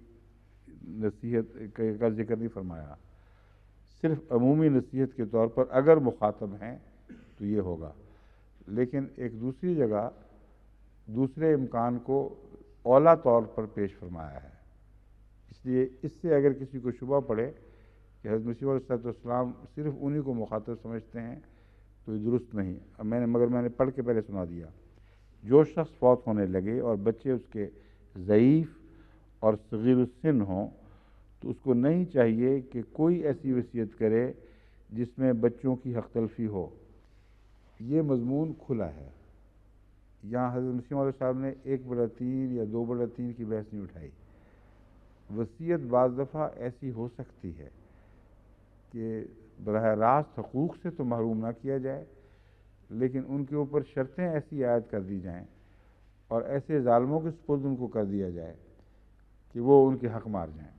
نصیحت کا ذکر نہیں فرمایا، صرف عمومی نصیحت کے طور پر اگر مخاطب ہیں تو یہ ہوگا، لیکن ایک دوسری جگہ دوسرے امکان کو اولیٰ طور پر پیش فرمایا ہے۔ اس لیے اس سے اگر کسی کو شبہ پڑے کہ حضرت مسیح علیہ السلام صرف انہی کو مخاطب سمجھتے ہیں تو یہ درست نہیں۔ مگر میں نے پڑھ کے پہلے سنا دیا، جو شخص فوت ہونے لگے اور بچے اس کے ضعیف اور صغیر السن ہوں تو اس کو نہیں چاہیے کہ کوئی ایسی وصیت کرے جس میں بچوں کی حق تلفی ہو۔ یہ مضمون کھلا ہے، یہاں حضرت مسیح علیہ السلام نے 1/3 یا 2/3 کی بحث نہیں اٹھائی۔ وصیت بعض دفعہ ایسی ہو سکتی ہے کہ براہ راست حقوق سے تو محروم نہ کیا جائے، لیکن ان کے اوپر شرطیں ایسی عائد کر دی جائیں اور ایسے ظالموں کے سپرد ان کو کر دیا جائے کہ وہ ان کے حق مار جائیں،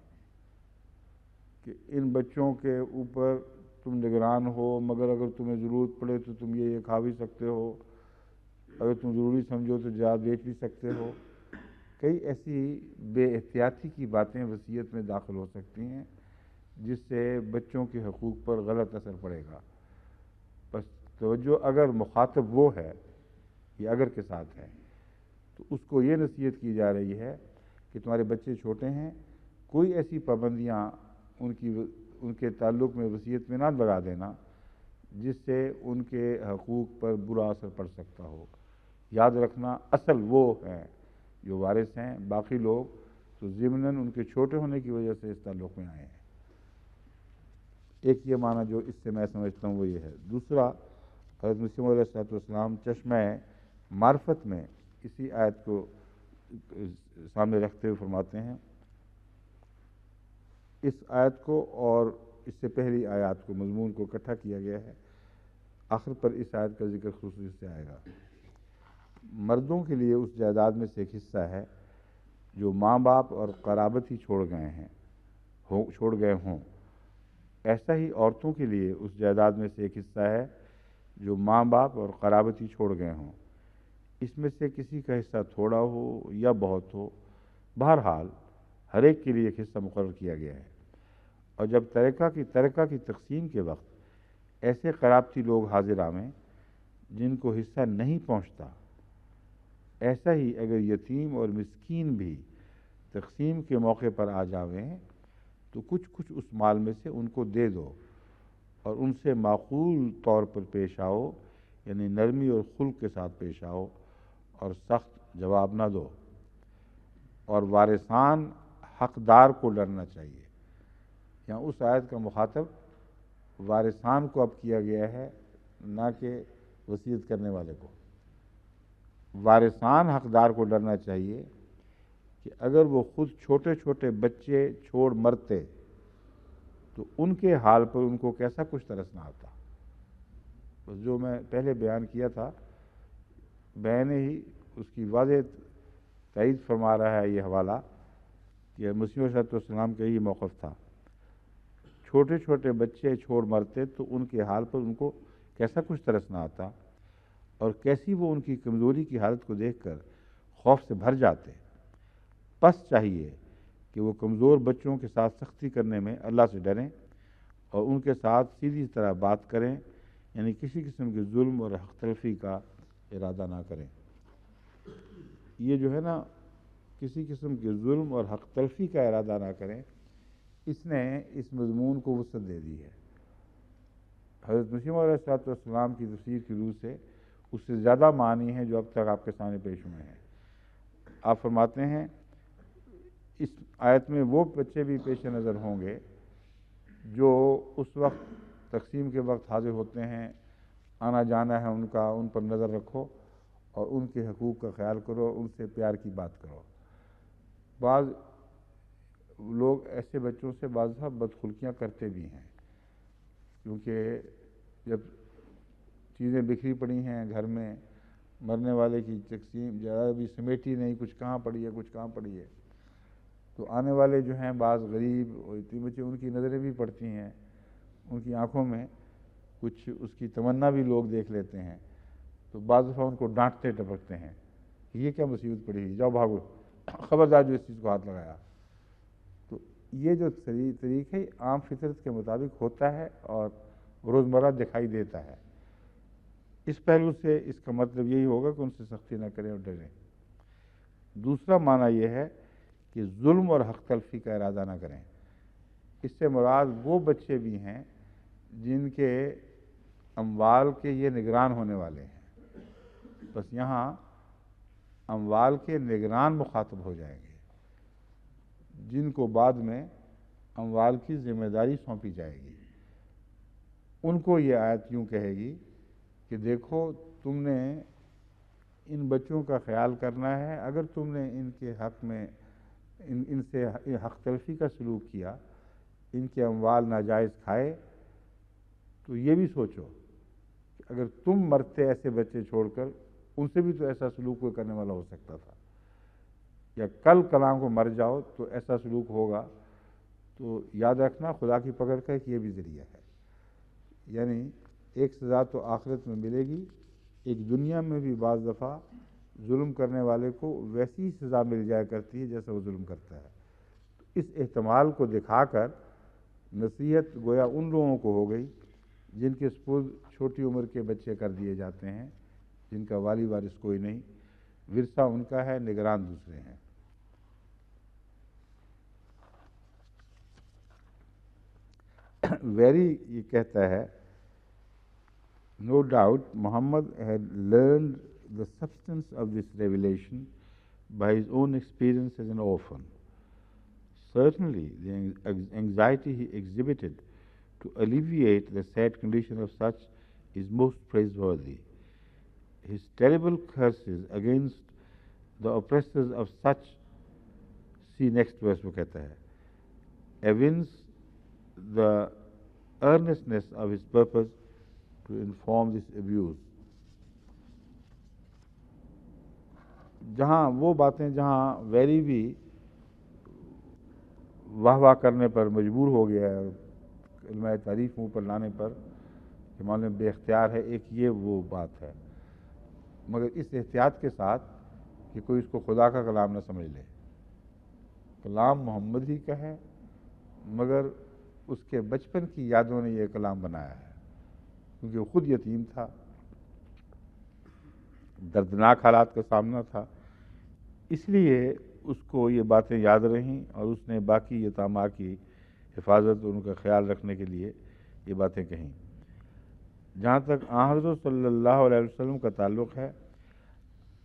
کہ ان بچوں کے اوپر تم نگران ہو، مگر اگر تمہیں ضرورت پڑے تو تم یہ کھا بھی سکتے ہو، اگر تم ضروری سمجھو تو جائیداد بیچ بھی سکتے ہو۔ کئی ایسی بے احتیاطی کی باتیں وصیت میں داخل ہو سکتی ہیں جس سے بچوں کے حقوق پر غلط اثر پڑے گا۔ بس توجہ اگر مخاطب وہ ہے، یہ اگر کے ساتھ ہے، تو اس کو یہ نصیحت کی جا رہی ہے کہ تمہارے بچے چھوٹے ہیں، کوئی ایسی پابندیاں ان کے تعلق میں وصیت میں نہ لگا دینا جس سے ان کے حقوق پر برا اثر پڑ سکتا ہو۔ یاد رکھنا اصل وہ ہیں جو وارث ہیں، باقی لوگ تو ضمناً ان کے چھوٹے ہونے کی وجہ سے اس تعلق میں آئے ہیں۔ ایک یہ معنی جو اس سے میں سمجھتا ہوں وہ یہ ہے. دوسرا، حضرت مسیح علیہ الصلوۃ والسلام چشمہ معرفت میں اسی آیت کو سامنے رکھتے ہوئے فرماتے ہیں. اس آیت کو اور اس سے پہلی آیات کو، مضمون کو اکٹھا کیا گیا ہے. آخر پر اس آیت کا ذکر خصوصی سے آئے گا. مردوں کے لیے اس جائیداد میں سے ایک حصہ ہے جو ماں باپ اور قرابت ہی چھوڑ گئے ہوں. ایسا ہی عورتوں کے لیے اس جائیداد میں سے ایک حصہ ہے جو ماں باپ اور قرابت ہی چھوڑ گئے ہوں. اس میں سے کسی کا حصہ تھوڑا ہو یا بہت ہو، بہرحال ہر ایک کے لیے ایک حصہ مقرر کیا گیا ہے. اور جب ترکہ کی تقسیم کے وقت ایسے قرابتی لوگ حاضر آویں جن کو حصہ نہیں پہنچتا، ایسا ہی اگر یتیم اور مسکین بھی تقسیم کے موقع پر آ جاویں تو کچھ اس مال میں سے ان کو دے دو اور ان سے معقول طور پر پیش آؤ، یعنی نرمی اور خلق کے ساتھ پیش آؤ اور سخت جواب نہ دو. اور وارثان حقدار کو ڈرنا چاہیے. یہاں اس آیت کا مخاطب وارثان کو اب کیا گیا ہے، نہ کہ وصیت کرنے والے کو. وارثان حقدار کو ڈرنا چاہیے کہ اگر وہ خود چھوٹے چھوٹے بچے چھوڑ مرتے تو ان کے حال پر ان کو کیسا کچھ ترس نہ آتا. بس جو میں پہلے بیان کیا تھا، میں نے ہی اس کی واضح تائید فرما رہا ہے یہ حوالہ کہ مسیح علیہ السلام کا یہ موقف تھا. چھوٹے چھوٹے بچے چھوڑ مرتے تو ان کے حال پر ان کو کیسا کچھ ترس نہ آتا، اور کیسی وہ ان کی کمزوری کی حالت کو دیکھ کر خوف سے بھر جاتے. پس چاہیے کہ وہ کمزور بچوں کے ساتھ سختی کرنے میں اللہ سے ڈریں اور ان کے ساتھ سیدھی طرح بات کریں، یعنی کسی قسم کے ظلم اور حق تلفی کا ارادہ نہ کریں. یہ جو ہے نا، کسی قسم کے ظلم اور حق تلفی کا ارادہ نہ کریں، اس نے اس مضمون کو وسعت دے دی ہے. حضرت مسیح علیہ السلام کی تفسیر کی روح سے اس سے زیادہ معنی ہیں جو اب تک آپ کے سامنے پیش ہوئے ہیں. آپ فرماتے ہیں اس آیت میں وہ بچے بھی پیش نظر ہوں گے جو اس وقت تقسیم کے وقت حاضر ہوتے ہیں، آنا جانا ہے ان کا، ان پر نظر رکھو اور ان کے حقوق کا خیال کرو، ان سے پیار کی بات کرو. بعض لوگ ایسے بچوں سے بعض بدخلقیاں کرتے بھی ہیں، کیونکہ جب چیزیں بکھری پڑی ہیں گھر میں، مرنے والے کی تقسیم زیادہ بھی سمیٹی نہیں، کچھ کہاں پڑی ہے کچھ کہاں پڑی ہے، تو آنے والے جو ہیں بعض غریب اور یتیم بچے، ان کی نظریں بھی پڑتی ہیں، ان کی آنکھوں میں کچھ اس کی تمنا بھی لوگ دیکھ لیتے ہیں. تو بعض دفعہ ان کو ڈانٹتے ٹپکتے ہیں کہ یہ کیا مصیبت پڑی ہوئی، جاؤ بھاگو، خبردار جو اس چیز کو ہاتھ لگایا. تو یہ جو طریقہ عام فطرت کے مطابق ہوتا ہے اور روزمرہ دکھائی دیتا ہے. اس پہلو سے اس کا مطلب یہی ہوگا کہ ان سے سختی نہ کریں اور ڈریں. دوسرا معنی یہ ہے کہ ظلم اور حق تلفی کا ارادہ نہ کریں. اس سے مراد وہ بچے بھی ہیں جن کے اموال کے یہ نگران ہونے والے ہیں. بس یہاں اموال کے نگران مخاطب ہو جائیں گے، جن کو بعد میں اموال کی ذمہ داری سونپی جائے گی. ان کو یہ آیت یوں کہے گی کہ دیکھو، تم نے ان بچوں کا خیال کرنا ہے. اگر تم نے ان کے حق میں ان سے حق تلفی کا سلوک کیا، ان کے اموال ناجائز کھائے، تو یہ بھی سوچو کہ اگر تم مرتے ایسے بچے چھوڑ کر، ان سے بھی تو ایسا سلوک کوئی کرنے والا ہو سکتا تھا، یا کل کلاں کو مر جاؤ تو ایسا سلوک ہوگا. تو یاد رکھنا خدا کی پکڑ کا ایک یہ بھی ذریعہ ہے. یعنی ایک سزا تو آخرت میں ملے گی، ایک دنیا میں بھی بعض دفعہ ظلم کرنے والے کو ویسی سزا مل جایا کرتی ہے جیسا وہ ظلم کرتا ہے. اس احتمال کو دکھا کر نصیحت گویا ان لوگوں کو ہو گئی جن کے سپرد چھوٹی عمر کے بچے کر دیے جاتے ہیں، جن کا والی وارث کوئی نہیں، ورثہ ان کا ہے، نگران دوسرے ہیں. ویری یہ کہتا ہے، No doubt Muhammad had learned the substance of this revelation by his own experience as an orphan. Certainly the anxiety he exhibited to alleviate the sad condition of such is most praiseworthy. His terrible curses against the oppressors of such, see next verse وہ کہتا ہے, evince the earnestness of his purpose to inform this abuse. جہاں وہ باتیں جہاں very بھی واہ واہ کرنے پر مجبور ہو گیا ہے, علماء تعریف منہ پر لانے پر کہ مولوی بے اختیار ہے, ایک یہ وہ بات ہے, مگر اس احتیاط کے ساتھ کہ کوئی اس کو خدا کا کلام نہ سمجھ لے. کلام محمد ہی کا ہے, مگر اس کے بچپن کی یادوں نے یہ کلام بنایا ہے, کیونکہ وہ خود یتیم تھا, دردناک حالات کا سامنا تھا, اس لیے اس کو یہ باتیں یاد رہیں اور اس نے باقی یتاماں کی حفاظت اور ان کا خیال رکھنے کے لیے یہ باتیں کہیں. جہاں تک حضرت صلی اللہ علیہ وسلم کا تعلق ہے,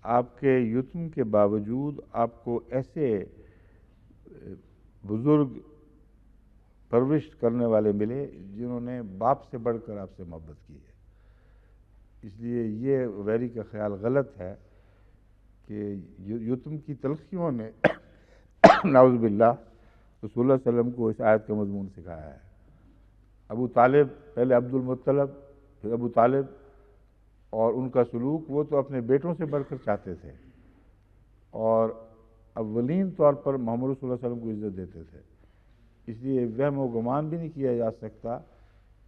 آپ کے یتم کے باوجود آپ کو ایسے بزرگ پرورش کرنے والے ملے جنہوں نے باپ سے بڑھ کر آپ سے محبت کی ہے. اس لیے یہ ویری کا خیال غلط ہے کہ یتم کی تلخیوں نے نعوذ باللہ رسول اللہ صلی اللہ علیہ وسلم کو اس آیت کا مضمون سکھایا ہے. ابو طالب, پہلے عبد المطلب پھر ابو طالب, اور ان کا سلوک وہ تو اپنے بیٹوں سے بڑھ کر چاہتے تھے اور اولین طور پر محمد رسول اللہ صلی اللہ علیہ وسلم کو عزت دیتے تھے. اس لیے وہم و گمان بھی نہیں کیا جا سکتا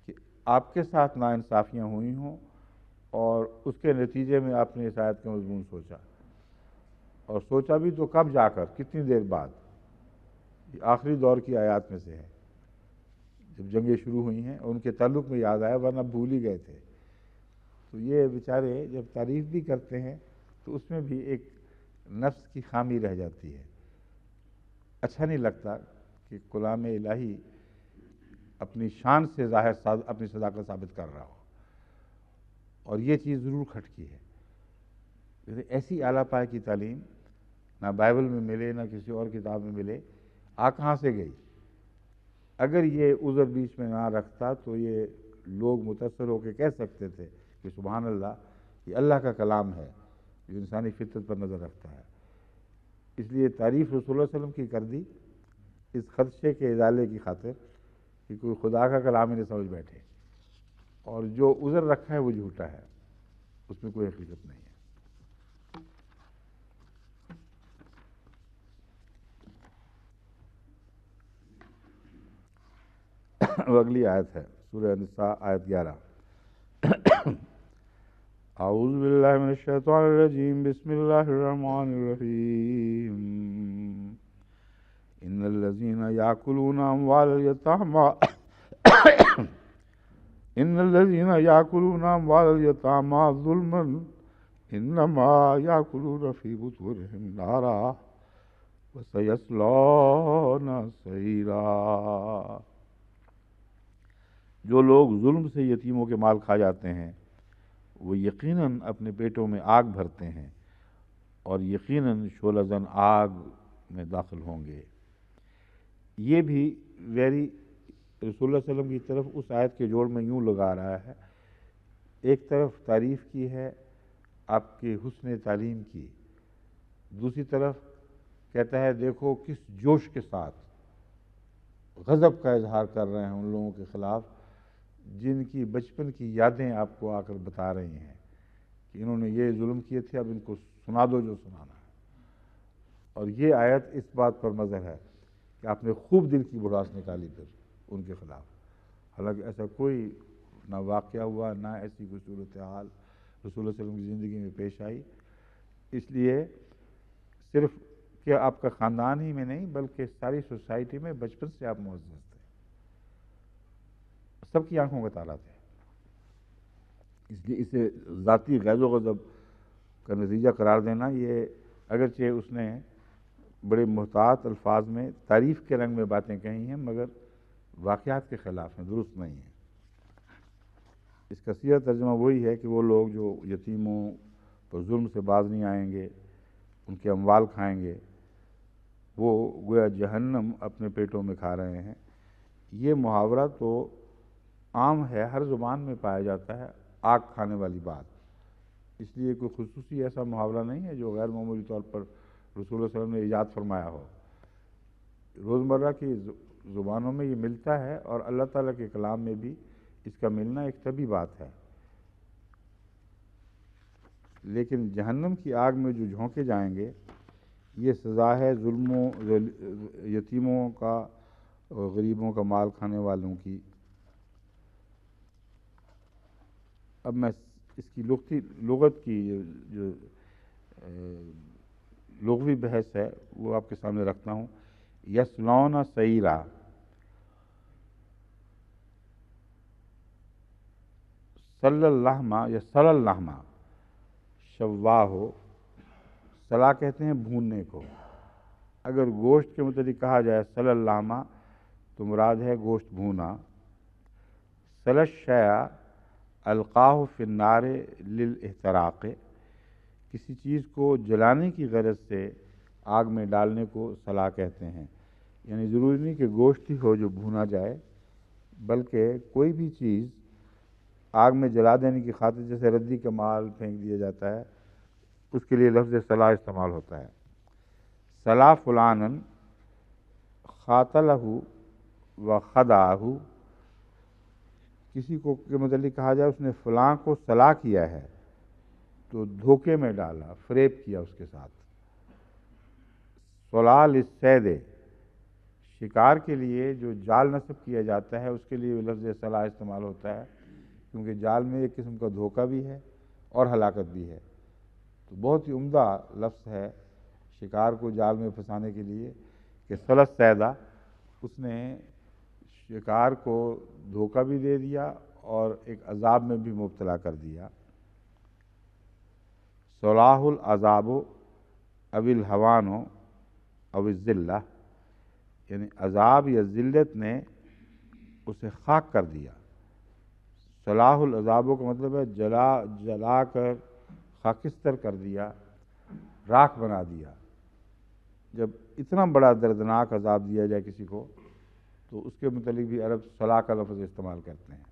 کہ آپ کے ساتھ ناانصافیاں ہوئی ہوں اور اس کے نتیجے میں آپ نے اس آیت کا مضمون سوچا, اور سوچا بھی تو کب جا کر, کتنی دیر بعد. یہ آخری دور کی آیات میں سے ہے جب جنگیں شروع ہوئی ہیں, اور ان کے تعلق میں یاد آیا, ورنہ بھول ہی گئے تھے. تو یہ بیچارے جب تعریف بھی کرتے ہیں تو اس میں بھی ایک نفس کی خامی رہ جاتی ہے. اچھا نہیں لگتا کہ کلام الہی اپنی شان سے ظاہر اپنی صداقت ثابت کر رہا ہو, اور یہ چیز ضرور کھٹکی ہے. ایسی اعلیٰ پائے کی تعلیم نہ بائبل میں ملے نہ کسی اور کتاب میں ملے, کہاں سے گئی؟ اگر یہ عذر بیچ میں نہ رکھتا تو یہ لوگ متاثر ہو کے کہہ سکتے تھے کہ سبحان اللہ, یہ اللہ کا کلام ہے جو انسانی فطرت پر نظر رکھتا ہے. اس لیے تعریف رسول اللہ صلی اللہ علیہ وسلم کی کر دی اس خدشے کے ازالے کی خاطر کہ کوئی خدا کا کلام ہی نہ سمجھ بیٹھے, اور جو عذر رکھا ہے وہ جھوٹا ہے, اس میں کوئی حقیقت نہیں ہے. وہ اگلی آیت ہے سورہ نساء آیت 11. اعوذ باللہ من الشیطان الرجیم, بسم اللہ الرحمن الرحیم. ان الذین یاکلون اموال الیتامی ان الذین یاکلون اموال الیتامی ظلما انما یاکلون فی بطونہم نارا وسیصلون سعیرا. جو لوگ ظلم سے یتیموں کے مال کھا جاتے ہیں وہ یقیناً اپنے پیٹوں میں آگ بھرتے ہیں, اور یقیناً شعلہ زن آگ میں داخل ہوں گے. یہ بھی ویری رسول اللہ صلی اللہ علیہ وسلم کی طرف اس آیت کے جوڑ میں یوں لگا رہا ہے. ایک طرف تعریف کی ہے آپ کے حسن تعلیم کی, دوسری طرف کہتا ہے دیکھو کس جوش کے ساتھ غضب کا اظہار کر رہے ہیں ان لوگوں کے خلاف جن کی بچپن کی یادیں آپ کو آ کر بتا رہی ہیں کہ انہوں نے یہ ظلم کیے تھے, اب ان کو سنا دو جو سنانا ہے. اور یہ آیت اس بات پر مظہر ہے کہ آپ نے خوب دل کی بڑاس نکالی پھر ان کے خلاف, حالانکہ ایسا کوئی نہ واقعہ ہوا نہ ایسی کوئی صورتحال رسول اللہ صلی اللہ علیہ وسلم کی زندگی میں پیش آئی. اس لیے صرف کہ آپ کا خاندان ہی میں نہیں بلکہ ساری سوسائٹی میں بچپن سے آپ معزز تھے, سب کی آنکھوں کا تالا تھے. اس لیے اسے ذاتی غیظ و غضب کا نتیجہ قرار دینا, یہ اگرچہ اس نے بڑے محتاط الفاظ میں تعریف کے رنگ میں باتیں کہی ہیں مگر واقعات کے خلاف ہیں, درست نہیں ہیں. اس کا سیدھا ترجمہ وہی ہے کہ وہ لوگ جو یتیموں پر ظلم سے باز نہیں آئیں گے, ان کے اموال کھائیں گے, وہ گویا جہنم اپنے پیٹوں میں کھا رہے ہیں. یہ محاورہ تو عام ہے، ہر زبان میں پایا جاتا ہے آگ کھانے والی بات، اس لیے کوئی خصوصی ایسا محاورہ نہیں ہے جو غیر معمولی طور پر رسول اللہ صلی اللہ علیہ وسلم نے ایجاد فرمایا ہو۔ روزمرہ کی زبانوں میں یہ ملتا ہے، اور اللہ تعالیٰ کے کلام میں بھی اس کا ملنا ایک طبیعی بات ہے۔ لیکن جہنم کی آگ میں جو جھونکے جائیں گے، یہ سزا ہے ظلموں، یتیموں کا اور غریبوں کا مال کھانے والوں کی۔ اب میں اس کی لغت کی جو لغوی بحث ہے وہ آپ کے سامنے رکھتا ہوں۔ یصلون سعیرا، صلی اللہم یا صلی اللہم شواہ ہو، صلا کہتے ہیں بھوننے کو۔ اگر گوشت کے متعلق کہا جائے صلی اللہم تو مراد ہے گوشت بھونا۔ صلی الشیء القاہ فی النار للاحتراق، کسی چیز کو جلانے کی غرض سے آگ میں ڈالنے کو صلا کہتے ہیں۔ یعنی ضروری نہیں کہ گوشت ہی ہو جو بھونا جائے، بلکہ کوئی بھی چیز آگ میں جلا دینے کی خاطر، جیسے ردی کا مال پھینک دیا جاتا ہے، اس کے لیے لفظ صلا استعمال ہوتا ہے۔ صلا فلانا خاتلہ و خدعہ، کسی کو کے متعلق کہا جائے اس نے فلاں کو صلا کیا ہے تو دھوکے میں ڈالا، فریب کیا اس کے ساتھ۔ صلا للصید، شکار کے لیے جو جال نصب کیا جاتا ہے اس کے لیے لفظ صلا استعمال ہوتا ہے، کیونکہ جال میں ایک قسم کا دھوکہ بھی ہے اور ہلاکت بھی ہے۔ تو بہت ہی عمدہ لفظ ہے شکار کو جال میں پھنسانے کے لیے کہ صلی الصیدہ، اس نے شکار کو دھوکہ بھی دے دیا اور ایک عذاب میں بھی مبتلا کر دیا۔ صلاح العذاب او الہوان او الذلہ، یعنی عذاب یا ذلت نے اسے خاک کر دیا۔ صلاح العذابوں کا مطلب ہے جلا کر خاکستر کر دیا، راکھ بنا دیا۔ جب اتنا بڑا دردناک عذاب دیا جائے کسی کو تو اس کے متعلق بھی عرب صلاح کا لفظ استعمال کرتے ہیں۔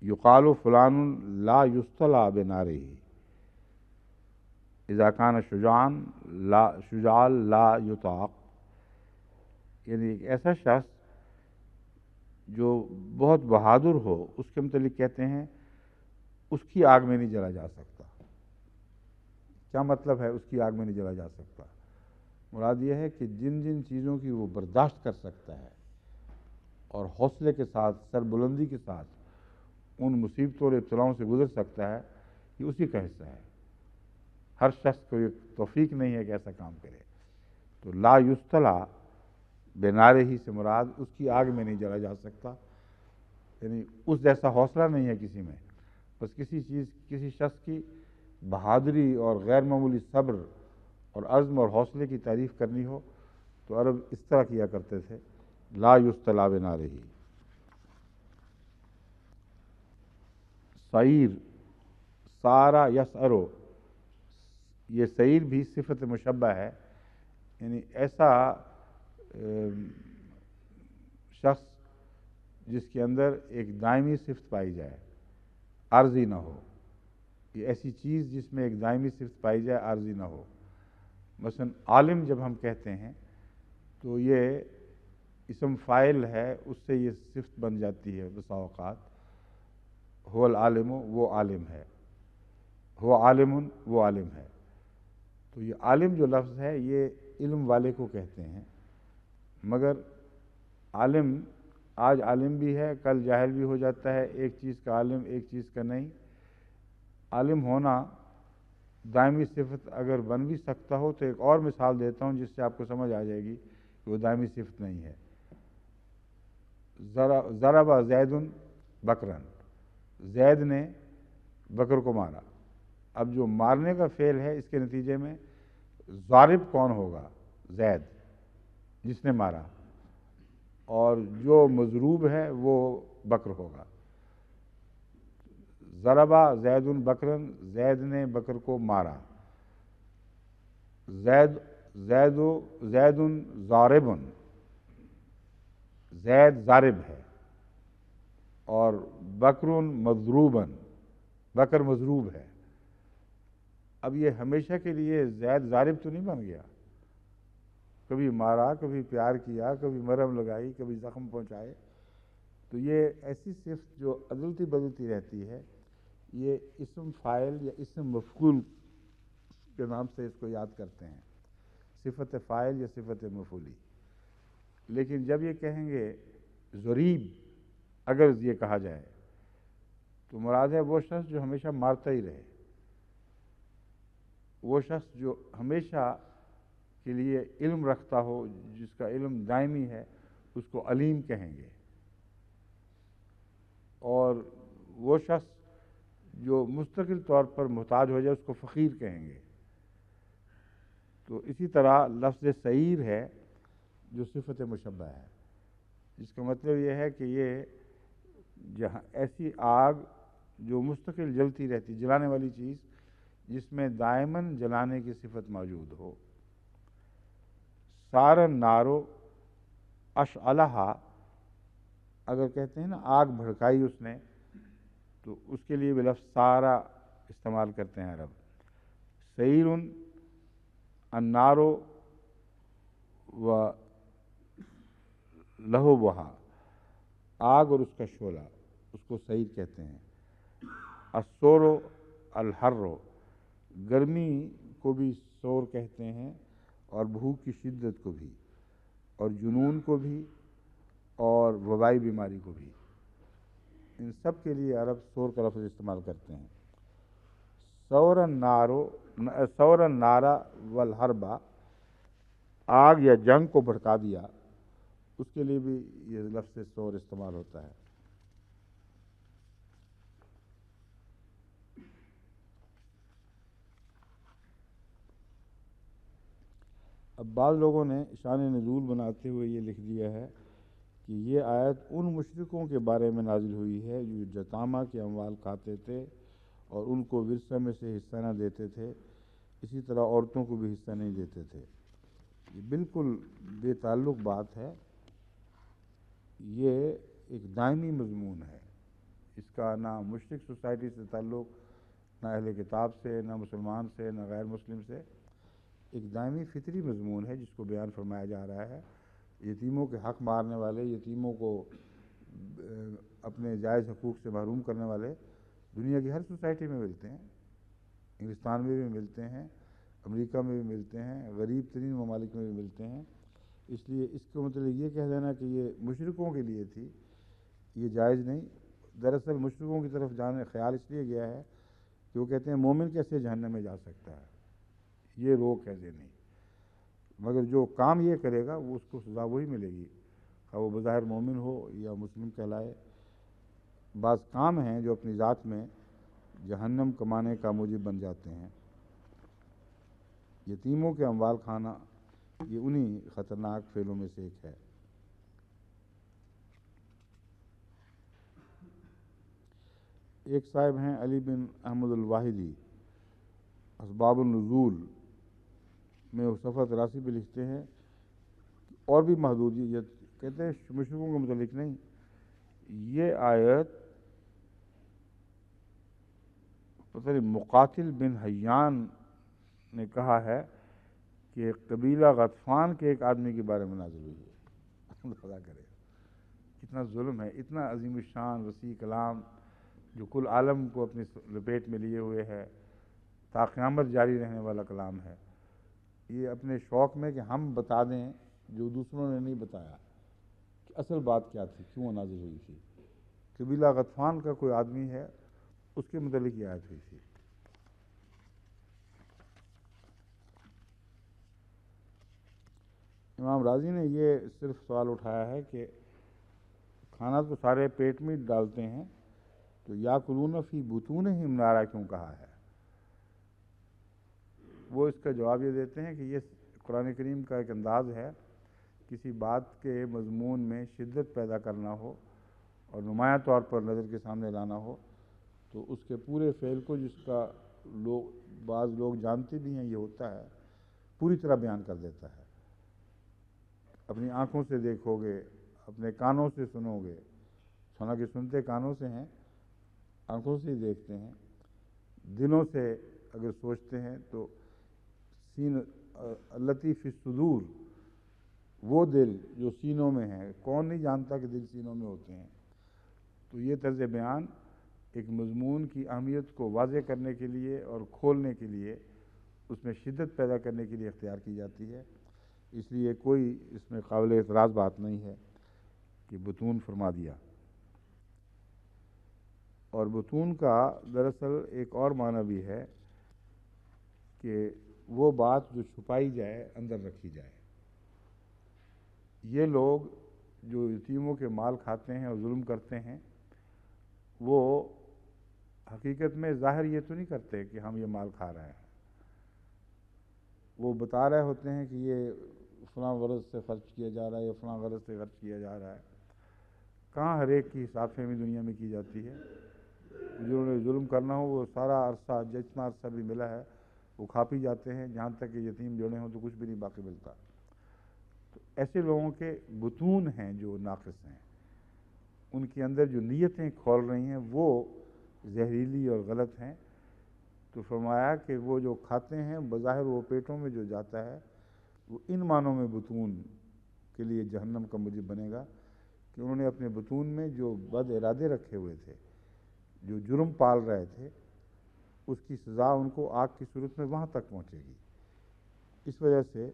یقال فلان لا یصطلی بنارہ اذا کان شجاعا لا یطاق، یعنی ایک ایسا شخص جو بہت بہادر ہو اس کے متعلق کہتے ہیں اس کی آگ میں نہیں جلا جا سکتا۔ کیا مطلب ہے اس کی آگ میں نہیں جلا جا سکتا؟ مراد یہ ہے کہ جن جن چیزوں کی وہ برداشت کر سکتا ہے اور حوصلے کے ساتھ، سربلندی کے ساتھ ان مصیبتوں اور ابتلاؤں سے گزر سکتا ہے، یہ اسی کا حصہ ہے۔ ہر شخص کو یہ توفیق نہیں ہے کہ ایسا کام کرے۔ تو لا یصطلی بنارہ ہی سے مراد اس کی آگ میں نہیں جلا جا سکتا، یعنی اس جیسا حوصلہ نہیں ہے کسی میں۔ بس کسی شخص کی بہادری اور غیر معمولی صبر اور عزم اور حوصلے کی تعریف کرنی ہو تو عرب اس طرح کیا کرتے تھے، لا یصطلی بنارہ۔ سعیر، سارا یسعرو، یہ سعیر بھی صفت مشبہ ہے، یعنی ایسا شخص جس کے اندر ایک دائمی صفت پائی جائے، عارضی نہ ہو۔ یہ ایسی چیز جس میں ایک دائمی صفت پائی جائے، عارضی نہ ہو۔ مثلا عالم جب ہم کہتے ہیں تو یہ اسم فاعل ہے، اس سے یہ صفت بن جاتی ہے بسا اوقات۔ هو العالم، وہ عالم ہے، هو عالم، وہ عالم ہے۔ تو یہ عالم جو لفظ ہے یہ علم والے کو کہتے ہیں، مگر عالم آج عالم بھی ہے، کل جاہل بھی ہو جاتا ہے، ایک چیز کا عالم ایک چیز کا نہیں۔ عالم ہونا دائمی صفت اگر بن بھی سکتا ہو تو ایک اور مثال دیتا ہوں جس سے آپ کو سمجھ آ جائے گی کہ وہ دائمی صفت نہیں ہے۔ ضرب زید بکرا، زید نے بکر کو مارا۔ اب جو مارنے کا فعل ہے اس کے نتیجے میں ضارب کون ہوگا؟ زید، جس نے مارا، اور جو مضروب ہے وہ بکر ہوگا۔ ضربا زید بکرن، زید نے بکر کو مارا۔ زید ضارب، زید ضارب ہے۔ اور بکرن مضروبن، بکر مضروب ہے. اب یہ ہمیشہ کے لیے زید ضارب تو نہیں بن گیا، کبھی مارا، کبھی پیار کیا، کبھی مرہم لگائی، کبھی زخم پہنچائے. تو یہ ایسی صفت جو عدلتی بدلتی رہتی ہے، یہ اسم فاعل یا اسم مفعول کے نام سے اس کو یاد کرتے ہیں، صفت فاعل یا صفت مفعولی. لیکن جب یہ کہیں گے ضریب، اگر یہ کہا جائے تو مراد ہے وہ شخص جو ہمیشہ مارتا ہی رہے، وہ شخص جو ہمیشہ کے لیے علم رکھتا ہو، جس کا علم دائمی ہے، اس کو علیم کہیں گے. اور وہ شخص جو مستقل طور پر محتاج ہو جائے اس کو فقیر کہیں گے. تو اسی طرح لفظ سعیر ہے جو صفت مشبہ ہے، جس کا مطلب یہ ہے کہ یہ جہاں ایسی آگ جو مستقل جلتی رہتی، جلانے والی چیز جس میں دائماً جلانے کی صفت موجود ہو. سارن نارو اشعلہا، اگر کہتے ہیں نا آگ بھڑکائی اس نے، تو اس کے لیے بھی لفظ سارا استعمال کرتے ہیں عرب. سعیرن النارو و لہو بہا، آگ اور اس کا شعلہ، اس کو سعیر کہتے ہیں. السورو الحرو، گرمی کو بھی سور کہتے ہیں، اور بھوک کی شدت کو بھی، اور جنون کو بھی، اور وبائی بیماری کو بھی. ان سب کے لیے عرب سور کا لفظ استعمال کرتے ہیں. سور النارا والحربا، آگ یا جنگ کو بھڑکا دیا، اس کے لیے بھی یہ لفظ سور استعمال ہوتا ہے. اب بعض لوگوں نے شان نزول بناتے ہوئے یہ لکھ دیا ہے کہ یہ آیت ان مشرکوں کے بارے میں نازل ہوئی ہے جو یتامہ کے اموال کھاتے تھے اور ان کو ورثہ میں سے حصہ نہ دیتے تھے، اسی طرح عورتوں کو بھی حصہ نہیں دیتے تھے. یہ بالکل بے تعلق بات ہے، یہ ایک دائمی مضمون ہے. اس کا نہ مشرک سوسائٹی سے تعلق، نہ اہل کتاب سے، نہ مسلمان سے، نہ غیر مسلم سے. ایک دائمی فطری مضمون ہے جس کو بیان فرمایا جا رہا ہے. یتیموں کے حق مارنے والے، یتیموں کو اپنے جائز حقوق سے محروم کرنے والے دنیا کی ہر سوسائٹی میں ملتے ہیں. انگلستان میں بھی ملتے ہیں، امریکہ میں بھی ملتے ہیں، غریب ترین ممالک میں بھی ملتے ہیں. اس لیے اس کو مطلب یہ کہہ دینا کہ یہ مشرکوں کے لیے تھی، یہ جائز نہیں. دراصل مشرکوں کی طرف جانے خیال اس لیے گیا ہے کہ وہ کہتے ہیں مومن کیسے جہنم میں جا سکتا ہے، یہ روک ہے نہیں. مگر جو کام یہ کرے گا وہ اس کو سزا وہی ملے گی، خواہ وہ بظاہر مومن ہو یا مسلم کہلائے. بعض کام ہیں جو اپنی ذات میں جہنم کمانے کا موجب بن جاتے ہیں. یتیموں کے اموال کھانا یہ انہی خطرناک فعلوں میں سے ایک ہے. ایک صاحب ہیں علی بن احمد الواحدی، اسباب النزول میں وہ صفحہ 83 پہ لکھتے ہیں، اور بھی محدودیت کہتے ہیں مشرکوں کے متعلق نہیں، یہ آیت پتہ نہیں مقاتل بن حیان نے کہا ہے کہ قبیلہ غطفان کے ایک آدمی کے بارے میں نازل ہوئی ہے. خدا کرے کتنا ظلم ہے. اتنا عظیم الشان وسیع کلام جو کل عالم کو اپنی لپیٹ میں لیے ہوئے ہے، تا قیامت جاری رہنے والا کلام ہے. یہ اپنے شوق میں کہ ہم بتا دیں جو دوسروں نے نہیں بتایا کہ اصل بات کیا تھی، کیوں نازل ہوئی تھی. قبیلہ غطفان کا کوئی آدمی ہے، اس کے متعلق یہ آیت ہوئی تھی. امام راضی نے یہ صرف سوال اٹھایا ہے کہ کھانا تو سارے پیٹ میں ڈالتے ہیں، تو یا کلون فی بطونہم نارا کیوں کہا ہے. وہ اس کا جواب یہ دیتے ہیں کہ یہ قرآن کریم کا ایک انداز ہے، کسی بات کے مضمون میں شدت پیدا کرنا ہو اور نمایاں طور پر نظر کے سامنے لانا ہو تو اس کے پورے فعل کو، جس کا بعض لوگ جانتے بھی ہیں یہ ہوتا ہے، پوری طرح بیان کر دیتا ہے. اپنی آنکھوں سے دیکھو گے، اپنے کانوں سے سنو گے، حالانکہ سنتے کانوں سے ہیں، آنکھوں سے ہی دیکھتے ہیں، دلوں سے اگر سوچتے ہیں تو سین التی فی الصدور، وہ دل جو سینوں میں ہے، کون نہیں جانتا کہ دل سینوں میں ہوتے ہیں. تو یہ طرز بیان ایک مضمون کی اہمیت کو واضح کرنے کے لیے اور کھولنے کے لیے، اس میں شدت پیدا کرنے کے لیے اختیار کی جاتی ہے. اس لیے کوئی اس میں قابل اعتراض بات نہیں ہے کہ بطون فرما دیا. اور بطون کا دراصل ایک اور معنی بھی ہے کہ وہ بات جو چھپائی جائے اندر رکھی جائے. یہ لوگ جو یتیموں کے مال کھاتے ہیں اور ظلم کرتے ہیں، وہ حقیقت میں ظاہر یہ تو نہیں کرتے کہ ہم یہ مال کھا رہے ہیں. وہ بتا رہے ہوتے ہیں کہ یہ فلاں غرض سے خرچ کیا جا رہا ہے یا فلاں غرض سے خرچ کیا جا رہا ہے. کہاں ہر ایک کی حساب فہمی دنیا میں کی جاتی ہے. جنہوں نے ظلم کرنا ہو وہ سارا عرصہ، جتنا عرصہ بھی ملا ہے وہ کھا پی جاتے ہیں، جہاں تک کہ یتیم جوڑے ہوں تو کچھ بھی نہیں باقی ملتا. تو ایسے لوگوں کے بطون ہیں جو ناقص ہیں، ان کے اندر جو نیتیں کھول رہی ہیں وہ زہریلی اور غلط ہیں. تو فرمایا کہ وہ جو کھاتے ہیں بظاہر وہ پیٹوں میں جو جاتا ہے وہ ان معنوں میں بطون کے لیے جہنم کا موجب بنے گا کہ انہوں نے اپنے بطون میں جو بد ارادے رکھے ہوئے تھے، جو جرم پال رہے تھے، اس کی سزا ان کو آگ کی صورت میں وہاں تک پہنچے گی. اس وجہ سے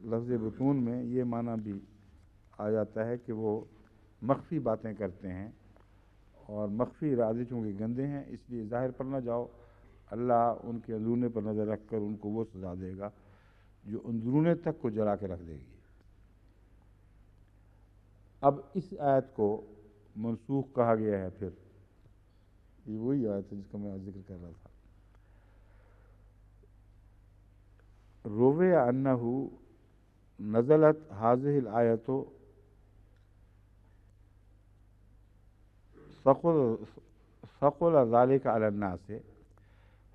لفظ بطون میں یہ معنی بھی آ جاتا ہے کہ وہ مخفی باتیں کرتے ہیں، اور مخفی ارادے چونکہ گندے ہیں اس لیے ظاہر پر نہ جاؤ. اللہ ان کے اندرونے پر نظر رکھ کر ان کو وہ سزا دے گا جو اندرونے تک کو جلا کے رکھ دے گی. اب اس آیت کو منسوخ کہا گیا ہے. پھر یہ وہی آیت ہے جس کا میں ذکر کر رہا تھا. روی انہ نزلت هذه الآیت ثقل ذلك على الناس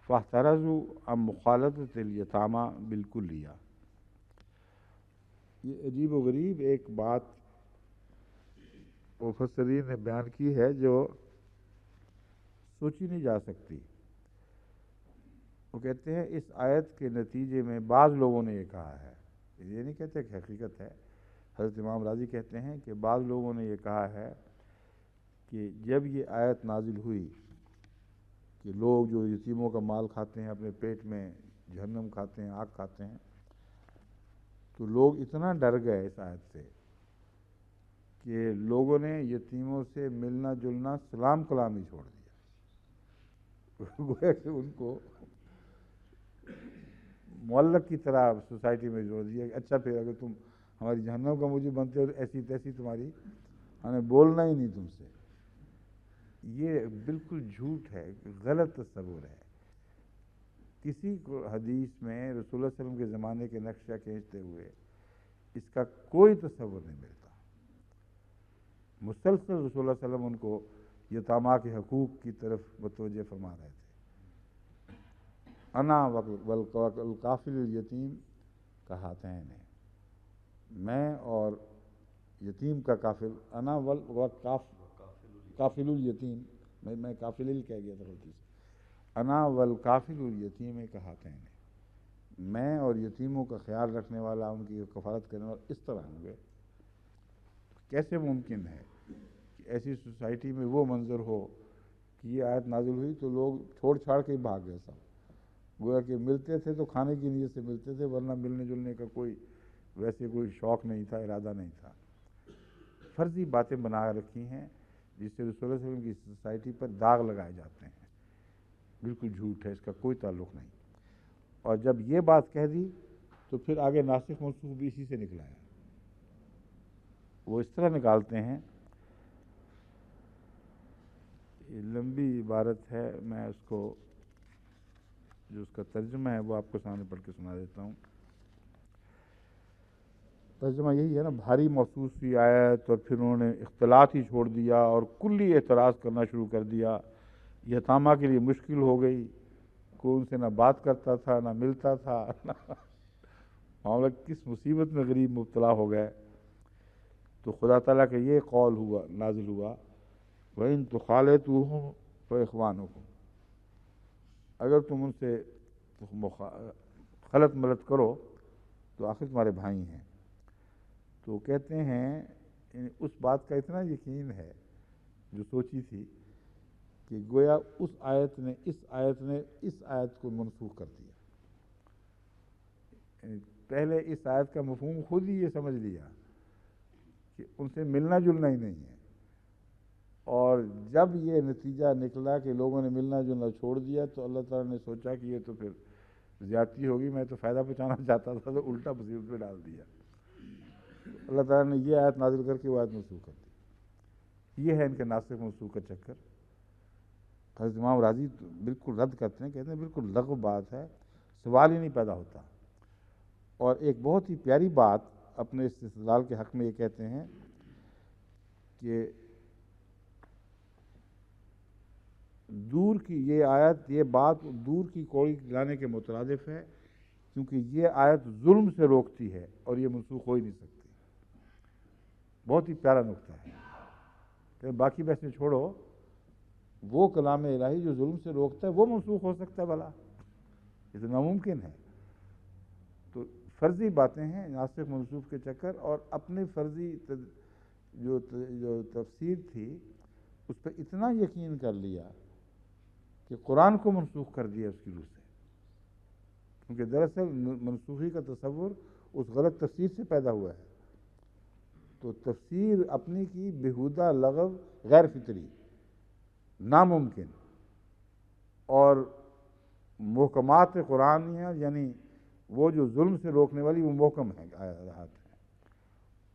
فاحترزوا عن مخالطة الیتامى بالکلیہ. یہ عجیب و غریب ایک بات مفسرین نے بیان کی ہے جو سوچی نہیں جا سکتی. وہ کہتے ہیں اس آیت کے نتیجے میں بعض لوگوں نے یہ کہا ہے، یہ نہیں کہتے کہ حقیقت ہے. حضرت امام راضی کہتے ہیں کہ بعض لوگوں نے یہ کہا ہے کہ جب یہ آیت نازل ہوئی کہ لوگ جو یتیموں کا مال کھاتے ہیں اپنے پیٹ میں جہنم کھاتے ہیں، آگ کھاتے ہیں، تو لوگ اتنا ڈر گئے اس آیت سے کہ لوگوں نے یتیموں سے ملنا جلنا سلام کلام ہی چھوڑ دیا. گویا کہ ان کو معلق کی طرح سوسائٹی میں جوڑ دیا کہ اچھا پھر اگر تم ہماری جہنم کا موجب بنتے ہو تو ایسی تیسی تمہاری، ہمیں بولنا ہی نہیں تم سے. یہ بالکل جھوٹ ہے، غلط تصور ہے. کسی کو حدیث میں رسول اللہ صلی اللہ علیہ وسلم کے زمانے کے نقشہ کھینچتے ہوئے اس کا کوئی تصور نہیں ملتا. مسلسل رسول اللہ صلی اللہ علیہ وسلم ان کو یتامہ کے حقوق کی طرف متوجہ فرما رہے تھے. انا والکافل الیتیم کہاتین، میں اور یتیم کا کافل، انا کافل الیتیم، میں کافل کہہ گیا تھا غلطی سے. انا والکافل الیتیم کہاتین، میں اور یتیموں کا خیال رکھنے والا، ان کی کفالت کرنے والا اس طرح ہوں گے. کیسے ممکن ہے کہ ایسی سوسائٹی میں وہ منظر ہو کہ یہ آیت نازل ہوئی تو لوگ چھوڑ چھاڑ کے بھاگ گئے سب. گویا کہ ملتے تھے تو کھانے کی نیت سے ملتے تھے، ورنہ ملنے جلنے کا کوئی ویسے کوئی شوق نہیں تھا، ارادہ نہیں تھا. فرضی باتیں بنا رکھی ہیں جس سے رسول اللہ صلی اللہ علیہ وسلم کی سوسائٹی پر داغ لگائے جاتے ہیں. بالکل جھوٹ ہے، اس کا کوئی تعلق نہیں. اور جب یہ بات کہہ دی تو پھر آگے ناسخ منسوخ بھی اسی سے نکلا ہے. وہ اس طرح نکالتے ہیں، یہ لمبی عبارت ہے، میں اس کو جو اس کا ترجمہ ہے وہ آپ کو سامنے پڑھ کے سنا دیتا ہوں. ترجمہ یہی ہے نا، بھاری محسوس ہوئی آیت اور پھر انہوں نے اختلاط ہی چھوڑ دیا اور کلی اعتراض کرنا شروع کر دیا. یتامہ کے لیے مشکل ہو گئی، کوئی ان سے نہ بات کرتا تھا نہ ملتا تھا. معاملہ کس مصیبت میں غریب مبتلا ہو گئے. تو خدا تعالیٰ کا یہ قول ہوا، نازل ہوا وَإِن تُخَالِطُوهُمْ فَإِخْوَانُكُمْ، اگر تم ان سے خلط ملط کرو تو آخر تمہارے بھائی ہیں۔ تو کہتے ہیں اس بات کا اتنا یقین ہے جو سوچی تھی کہ گویا اس آیت نے اس آیت کو منسوخ کر دیا۔ پہلے اس آیت کا مفہوم خود ہی یہ سمجھ لیا کہ ان سے ملنا جلنا ہی نہیں ہے، اور جب یہ نتیجہ نکلا کہ لوگوں نے ملنا جلنا چھوڑ دیا تو اللہ تعالیٰ نے سوچا کہ یہ تو پھر زیادتی ہوگی، میں تو فائدہ پہنچانا چاہتا تھا تو الٹا مصیبت میں ڈال دیا۔ اللہ تعالیٰ نے یہ آیت نازل کر کے وہ آیت منسوخ کر دی۔ یہ ہے ان کے ناسخ منسوخ کا چکر۔ حضرت امام راضی بالکل رد کرتے ہیں، کہتے ہیں بالکل لغو بات ہے، سوال ہی نہیں پیدا ہوتا۔ اور ایک بہت ہی پیاری بات اپنے اس استدلال کے حق میں یہ کہتے ہیں کہ دور کی یہ آیت، یہ بات دور کی کوڑی لانے کے مترادف ہے، کیونکہ یہ آیت ظلم سے روکتی ہے اور یہ منسوخ ہو ہی نہیں سکتی۔ بہت ہی پیارا نقطہ ہے کہ باقی بحثیں چھوڑو، وہ کلام الہی جو ظلم سے روکتا ہے وہ منسوخ ہو سکتا ہے بھلا؟ یہ تو ناممکن ہے۔ تو فرضی باتیں ہیں ناسخ منسوخ کے چکر، اور اپنے فرضی جو تفسیر تھی اس پہ اتنا یقین کر لیا کہ قرآن کو منسوخ کر دیا اس کی روح سے، کیونکہ دراصل منسوخی کا تصور اس غلط تفسیر سے پیدا ہوا ہے۔ تو تفسیر اپنی کی بےہودہ لغو، غیر فطری، ناممکن، اور محکمات قرآنیہ یعنی وہ جو ظلم سے روکنے والی وہ محکم ہیں آیات ہیں،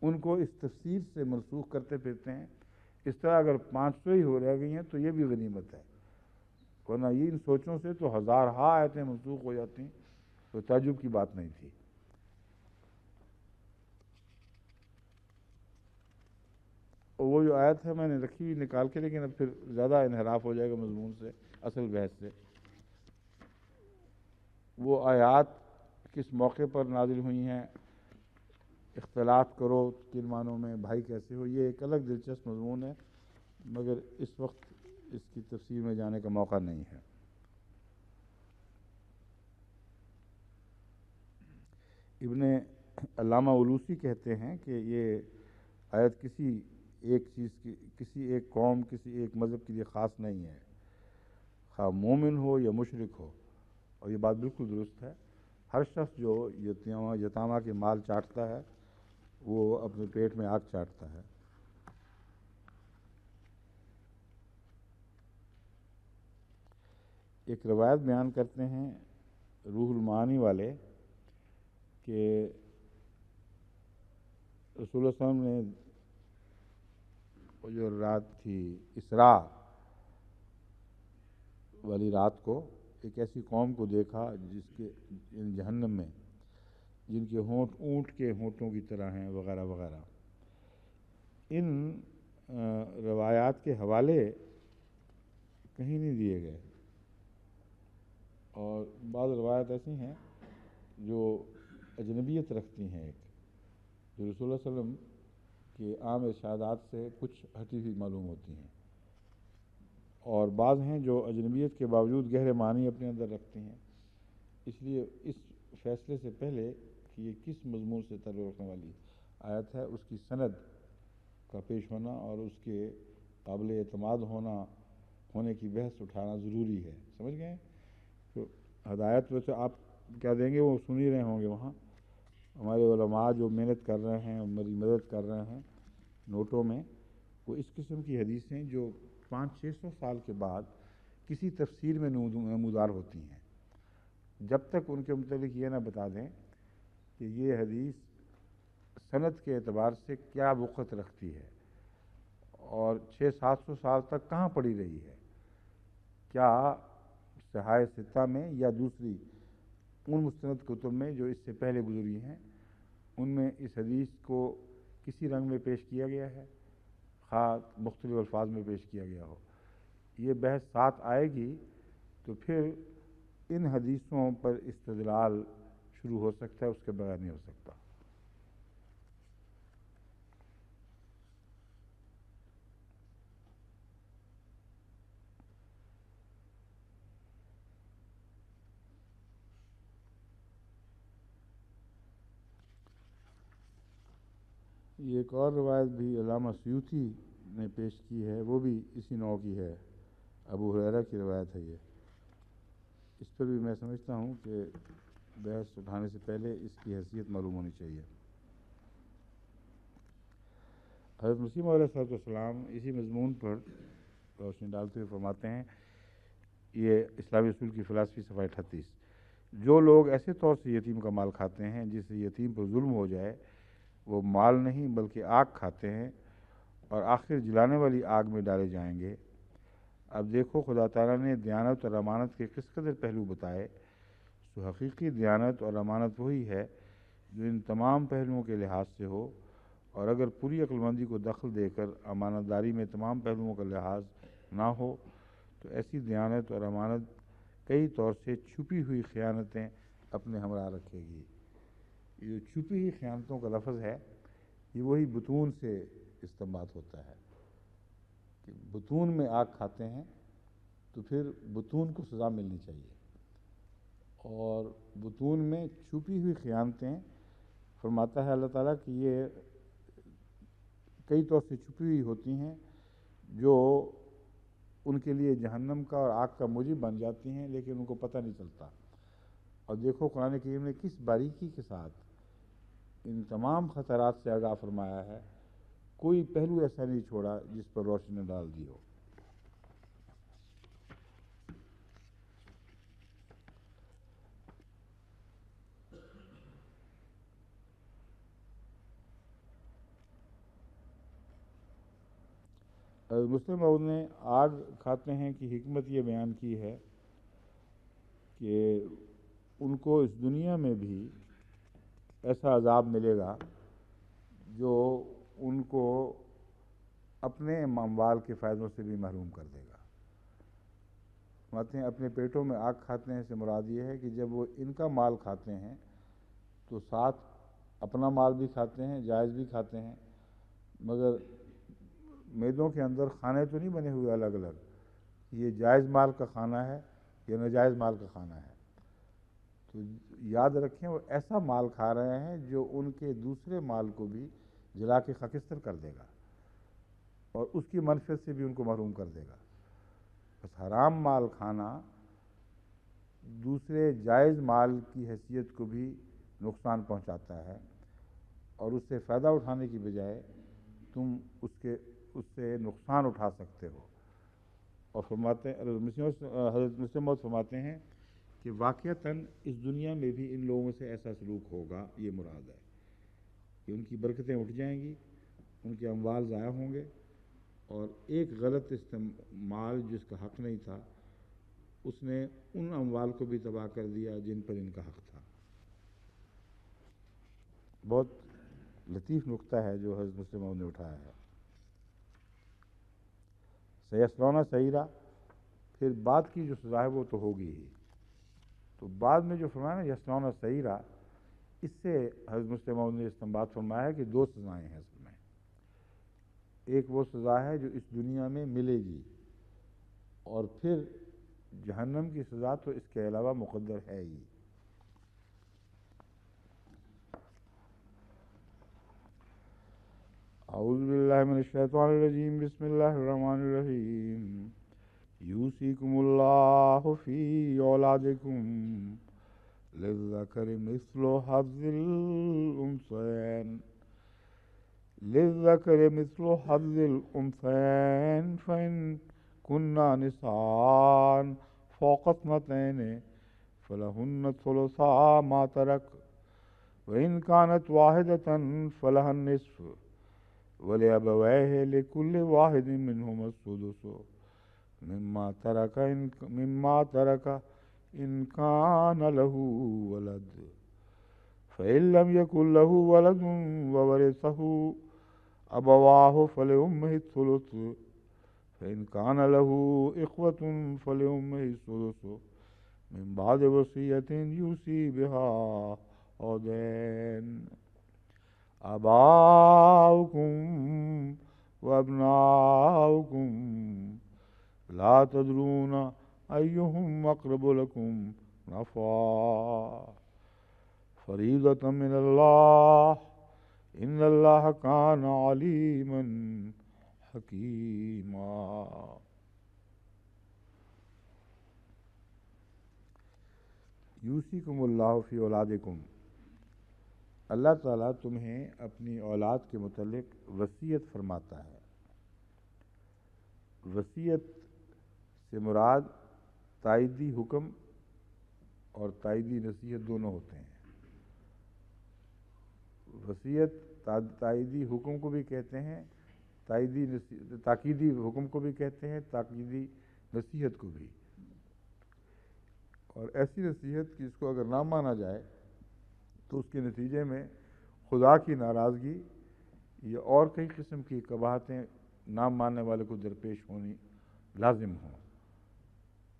ان کو اس تفسیر سے منسوخ کرتے پھرتے ہیں۔ اس طرح اگر 500 ہی ہو رہ گئی ہیں تو یہ بھی غنیمت ہے، ورنہ یہ ان سوچوں سے تو ہزارہا آیتیں منسوخ ہو جاتی ہیں، تو تعجب کی بات نہیں تھی۔ اور وہ جو آیت ہے میں نے رکھی ہوئی نکال کے، لیکن اب پھر زیادہ انحراف ہو جائے گا مضمون سے، اصل بحث سے۔ وہ آیات کس موقع پر نازل ہوئی ہیں، اختلاط کرو کن معنوں میں، بھائی کیسے ہو، یہ ایک الگ دلچسپ مضمون ہے، مگر اس وقت اس کی تفسیر میں جانے کا موقع نہیں ہے۔ ابن علامہ علوسی کہتے ہیں کہ یہ آیت کسی ایک چیز کی، کسی ایک قوم، کسی ایک مذہب کے لیے خاص نہیں ہے، خواہ مومن ہو یا مشرک ہو، اور یہ بات بالکل درست ہے۔ ہر شخص جو یتامہ کے مال چاٹتا ہے وہ اپنے پیٹ میں آگ چاٹتا ہے۔ ایک روایت بیان کرتے ہیں روح المعانی والے کہ رسول اللہ صلی اللہ علیہ وسلم نے وہ جو رات تھی اسراء والی رات کو ایک ایسی قوم کو دیکھا جس کے جہنم میں، جن کے ہونٹ اونٹ کے ہونٹوں کی طرح ہیں وغیرہ وغیرہ۔ ان روایات کے حوالے کہیں نہیں دیے گئے، اور بعض روایات ایسی ہیں جو اجنبیت رکھتی ہیں، ایک جو رسول اللہ صلی اللہ علیہ وسلم کے عام ارشادات سے کچھ ہٹی ہوئی معلوم ہوتی ہیں، اور بعض ہیں جو اجنبیت کے باوجود گہرے معنی اپنے اندر رکھتی ہیں۔ اس لیے اس فیصلے سے پہلے کہ یہ کس مضمون سے تعلق رکھنے والی آیت ہے، اس کی سند کا پیش ہونا اور اس کے قابل اعتماد ہونے کی بحث اٹھانا ضروری ہے۔ سمجھ گئے؟ تو ہدایت ویسے آپ کیا دیں گے وہ سن ہی رہے ہوں گے، وہاں ہمارے علماء جو محنت کر رہے ہیں، ہماری مدد کر رہے ہیں نوٹوں میں، وہ اس قسم کی حدیثیں جو 500-600 سال کے بعد کسی تفسیر میں نمودار ہوتی ہیں، جب تک ان کے متعلق یہ نہ بتا دیں کہ یہ حدیث سند کے اعتبار سے کیا وقت رکھتی ہے اور 600-700 سال تک کہاں پڑی رہی ہے، کیا صحائح ستہ میں یا دوسری ان مستند کتب میں جو اس سے پہلے گزری ہیں، ان میں اس حدیث کو کسی رنگ میں پیش کیا گیا ہے، خواہ مختلف الفاظ میں پیش کیا گیا ہو۔ یہ بحث ساتھ آئے گی تو پھر ان حدیثوں پر استدلال شروع ہو سکتا ہے، اس کے بغیر نہیں ہو سکتا۔ یہ ایک اور روایت بھی علامہ سیوطی نے پیش کی ہے، وہ بھی اسی نوع کی ہے، ابو ہریرہ کی روایت ہے یہ۔ اس پر بھی میں سمجھتا ہوں کہ بحث اٹھانے سے پہلے اس کی حیثیت معلوم ہونی چاہیے۔ حضرت مسیح علیہ السلام اسی مضمون پر روشنی ڈالتے ہوئے فرماتے ہیں، یہ اسلامی اصول کی فلسفی صفحہ 38، جو لوگ ایسے طور سے یتیم کا مال کھاتے ہیں جس سے یتیم پر ظلم ہو جائے، وہ مال نہیں بلکہ آگ کھاتے ہیں اور آخر جلانے والی آگ میں ڈالے جائیں گے۔ اب دیکھو خدا تعالیٰ نے دیانت اور امانت کے کس قدر پہلو بتائے، سو حقیقی دیانت اور امانت وہی ہے جو ان تمام پہلوؤں کے لحاظ سے ہو، اور اگر پوری عقل مندی کو دخل دے کر امانت داری میں تمام پہلوؤں کا لحاظ نہ ہو تو ایسی دیانت اور امانت کئی طور سے چھپی ہوئی خیانتیں اپنے ہمراہ رکھے گی۔ یہ جو چھپی ہوئی خیانتوں کا لفظ ہے، یہ وہی بطون سے استنباط ہوتا ہے کہ بطون میں آگ کھاتے ہیں تو پھر بطون کو سزا ملنی چاہیے، اور بطون میں چھپی ہوئی خیانتیں فرماتا ہے اللہ تعالیٰ کہ یہ کئی طور سے چھپی ہوئی ہوتی ہیں جو ان کے لیے جہنم کا اور آگ کا موجب بن جاتی ہیں، لیکن ان کو پتہ نہیں چلتا۔ اور دیکھو قرآن کریم نے کس باریکی کے ساتھ ان تمام خطرات سے آگاہ فرمایا ہے، کوئی پہلو ایسا نہیں چھوڑا جس پر روشنی ڈال دی ہو۔ مسلم عود نے آگ کھاتے ہیں کی حکمت یہ بیان کی ہے کہ ان کو اس دنیا میں بھی ایسا عذاب ملے گا جو ان کو اپنے اموال کے فائدوں سے بھی محروم کر دے گا۔ فرماتے ہیں اپنے پیٹوں میں آگ کھاتے ہیں سے مراد یہ ہے کہ جب وہ ان کا مال کھاتے ہیں تو ساتھ اپنا مال بھی کھاتے ہیں، جائز بھی کھاتے ہیں، مگر میدوں کے اندر کھانے تو نہیں بنے ہوئے الگ الگ، یہ جائز مال کا کھانا ہے یا ناجائز مال کا کھانا ہے۔ تو یاد رکھیں وہ ایسا مال کھا رہے ہیں جو ان کے دوسرے مال کو بھی جلا کے خاکستر کر دے گا اور اس کی منفعت سے بھی ان کو محروم کر دے گا۔ بس حرام مال کھانا دوسرے جائز مال کی حیثیت کو بھی نقصان پہنچاتا ہے، اور اس سے فائدہ اٹھانے کی بجائے تم اس سے نقصان اٹھا سکتے ہو۔ اور فرماتے ہیں حضرت مسلم موعود فرماتے ہیں کہ واقعتاً اس دنیا میں بھی ان لوگوں سے ایسا سلوک ہوگا، یہ مراد ہے کہ ان کی برکتیں اٹھ جائیں گی، ان کے اموال ضائع ہوں گے، اور ایک غلط استعمال جس کا حق نہیں تھا اس نے ان اموال کو بھی تباہ کر دیا جن پر ان کا حق تھا۔ بہت لطیف نقطہ ہے جو حضرت مسلم موعود نے اٹھایا ہے۔ سیصلون سعیرا، پھر بعد کی جو سزا ہے وہ تو ہوگی ہی، تو بعد میں جو فرمایا نا یصلون سعیرا، اس سے حضرت مسلم موعود نے استنباط فرمایا ہے کہ دو سزائیں ہیں اصل میں۔ ایک وہ سزا ہے جو اس دنیا میں ملے گی، اور پھر جہنم کی سزا تو اس کے علاوہ مقدر ہے ہی۔ اعوذ باللہ من الشیطان الرجیم، بسم اللہ الرحمن الرحیم۔ یوصیکم اللہ فی اولادکم للذکر مثل حظ الانثیین فإن كنا نساء فوق اثنتین فلہن ثلثا ما ترک وإن كانت واحدة فلها النصف ولأبويه لكل واحد منهما السدس مما ترك إن كان له ولد فإن لم يكن له ولد وورثه أبواه فلأمه الثلث فإن كان له إخوة فلأمه السدس من بعد وصية يوصي بها أو دين۔ آباؤکم وابناؤکم لا تدرون ایہم اقرب لکم نفعا فریضۃ من اللہ ان اللہ کان علیما حکیما۔ یوصیکم اللہ فی اولادکم، اللہ تعالیٰ تمہیں اپنی اولاد کے متعلق وصیت فرماتا ہے۔ وصیت سے مراد تائیدی حکم اور تائیدی نصیحت دونوں ہوتے ہیں۔ وصیت تائیدی حکم کو بھی کہتے ہیں، تاکیدی حکم کو بھی کہتے ہیں، تاکیدی نصیحت کو بھی۔ اور ایسی نصیحت کہ اس کو اگر نہ مانا جائے تو اس کے نتیجے میں خدا کی ناراضگی یا اور کئی قسم کی قباحتیں نہ ماننے والے کو درپیش ہونی لازم ہوں،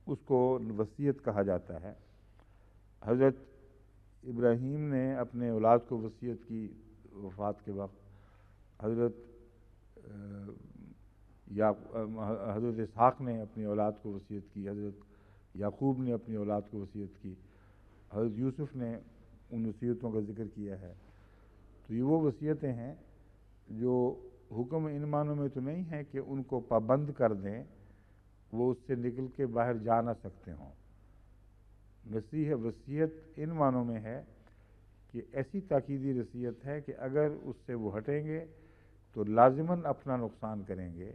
اس کو وصیت کہا جاتا ہے۔ حضرت ابراہیم نے اپنے اولاد کو وصیت کی وفات کے وقت، حضرت اسحاق نے اپنی اولاد کو وصیت کی، حضرت یعقوب نے اپنی اولاد کو وصیت کی، حضرت یوسف نے ان وصیتوں کا ذکر کیا ہے۔ تو یہ وہ وصیتیں ہیں جو حکم ان معنوں میں تو نہیں ہے کہ ان کو پابند کر دیں، وہ اس سے نکل کے باہر جا نہ سکتے ہوں۔ وصیت ان معنوں میں ہے کہ ایسی تاکیدی وصیت ہے کہ اگر اس سے وہ ہٹیں گے تو لازماً اپنا نقصان کریں گے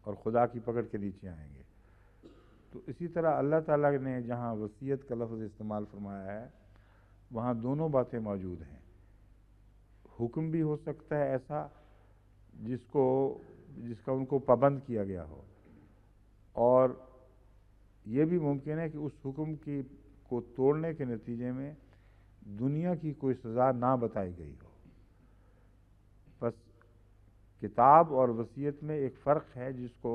اور خدا کی پکڑ کے نیچے آئیں گے۔ تو اسی طرح اللہ تعالیٰ نے جہاں وصیت کا لفظ استعمال فرمایا ہے وہاں دونوں باتیں موجود ہیں۔ حکم بھی ہو سکتا ہے ایسا جس کا ان کو پابند کیا گیا ہو، اور یہ بھی ممکن ہے کہ اس حکم کو توڑنے کے نتیجے میں دنیا کی کوئی سزا نہ بتائی گئی ہو۔ بس کتاب اور وصیت میں ایک فرق ہے جس کو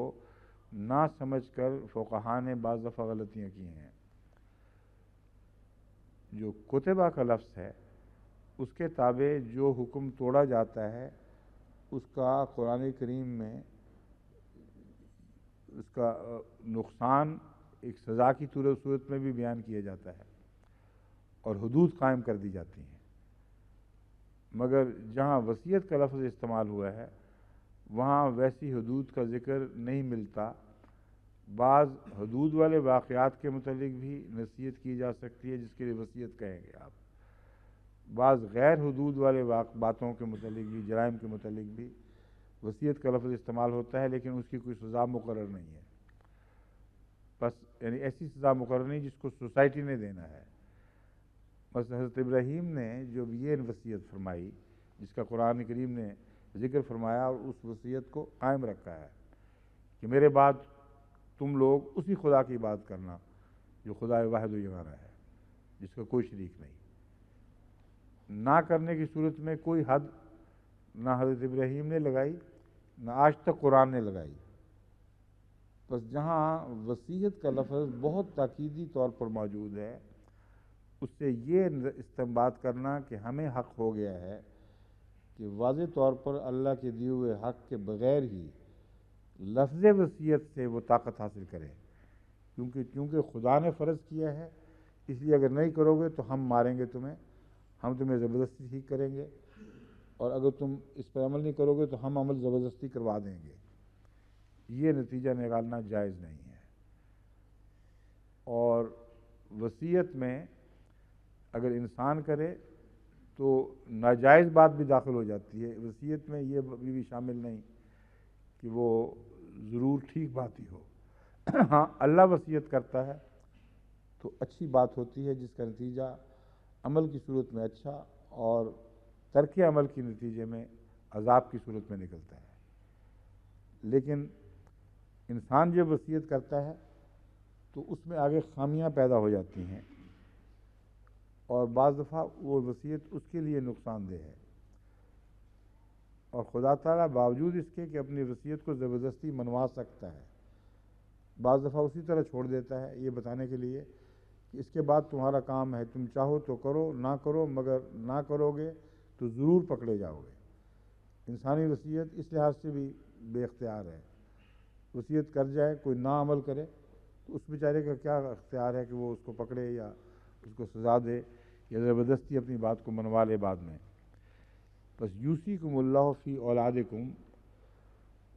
نہ سمجھ کر فقہا نے بعض دفعہ غلطیاں کی ہیں۔ جو کتبہ کا لفظ ہے اس کے تابع جو حکم توڑا جاتا ہے اس کا قرآن کریم میں اس کا نقصان ایک سزا کی صورت میں بھی بیان کیا جاتا ہے اور حدود قائم کر دی جاتی ہیں، مگر جہاں وصیت کا لفظ استعمال ہوا ہے وہاں ویسی حدود کا ذکر نہیں ملتا۔ بعض حدود والے واقعات کے متعلق بھی نصیحت کی جا سکتی ہے جس کے لیے وصیت کہیں گے آپ، بعض غیر حدود والے باتوں کے متعلق بھی، جرائم کے متعلق بھی وصیت کا لفظ استعمال ہوتا ہے، لیکن اس کی کوئی سزا مقرر نہیں ہے۔ بس یعنی ایسی سزا مقرر نہیں جس کو سوسائٹی نے دینا ہے۔ بس حضرت ابراہیم نے جو یہ وصیت فرمائی جس کا قرآن کریم نے ذکر فرمایا اور اس وصیت کو قائم رکھا ہے کہ میرے بعد تم لوگ اسی خدا کی بات کرنا جو خدا واحد و یگانہ ہے، جس کا کوئی شریک نہیں۔ نہ کرنے کی صورت میں کوئی حد نہ حضرت ابراہیم نے لگائی نہ آج تک قرآن نے لگائی۔ بس جہاں وصیت کا لفظ بہت تاکیدی طور پر موجود ہے اس سے یہ استنباط کرنا کہ ہمیں حق ہو گیا ہے کہ واضح طور پر اللہ کے دیے ہوئے حق کے بغیر ہی لفظ وصیت سے وہ طاقت حاصل کریں، کیونکہ خدا نے فرض کیا ہے، اس لیے اگر نہیں کرو گے تو ہم ماریں گے تمہیں، ہم تمہیں زبردستی ٹھیک کریں گے، اور اگر تم اس پر عمل نہیں کرو گے تو ہم عمل زبردستی کروا دیں گے۔ یہ نتیجہ نکالنا جائز نہیں ہے۔ اور وصیت میں اگر انسان کرے تو ناجائز بات بھی داخل ہو جاتی ہے۔ وصیت میں یہ بھی شامل نہیں کہ وہ ضرور ٹھیک بات ہی ہو۔ ہاں اللہ وصیت کرتا ہے تو اچھی بات ہوتی ہے جس کا نتیجہ عمل کی صورت میں اچھا اور ترک عمل کے نتیجے میں عذاب کی صورت میں نکلتا ہے۔ لیکن انسان جب وصیت کرتا ہے تو اس میں آگے خامیاں پیدا ہو جاتی ہیں اور بعض دفعہ وہ وصیت اس کے لیے نقصان دہ ہے، اور خدا تعالیٰ باوجود اس کے کہ اپنی وصیت کو زبردستی منوا سکتا ہے بعض دفعہ اسی طرح چھوڑ دیتا ہے، یہ بتانے کے لیے کہ اس کے بعد تمہارا کام ہے، تم چاہو تو کرو نہ کرو، مگر نہ کرو گے تو ضرور پکڑے جاؤ گے۔ انسانی وصیت اس لحاظ سے بھی بے اختیار ہے، وصیت کر جائے کوئی نہ عمل کرے تو اس بیچارے کا کیا اختیار ہے کہ وہ اس کو پکڑے یا اس کو سزا دے یا زبردستی اپنی بات کو منوا لے بعد میں۔ بس یوصیکم اللہ فی اولادکم،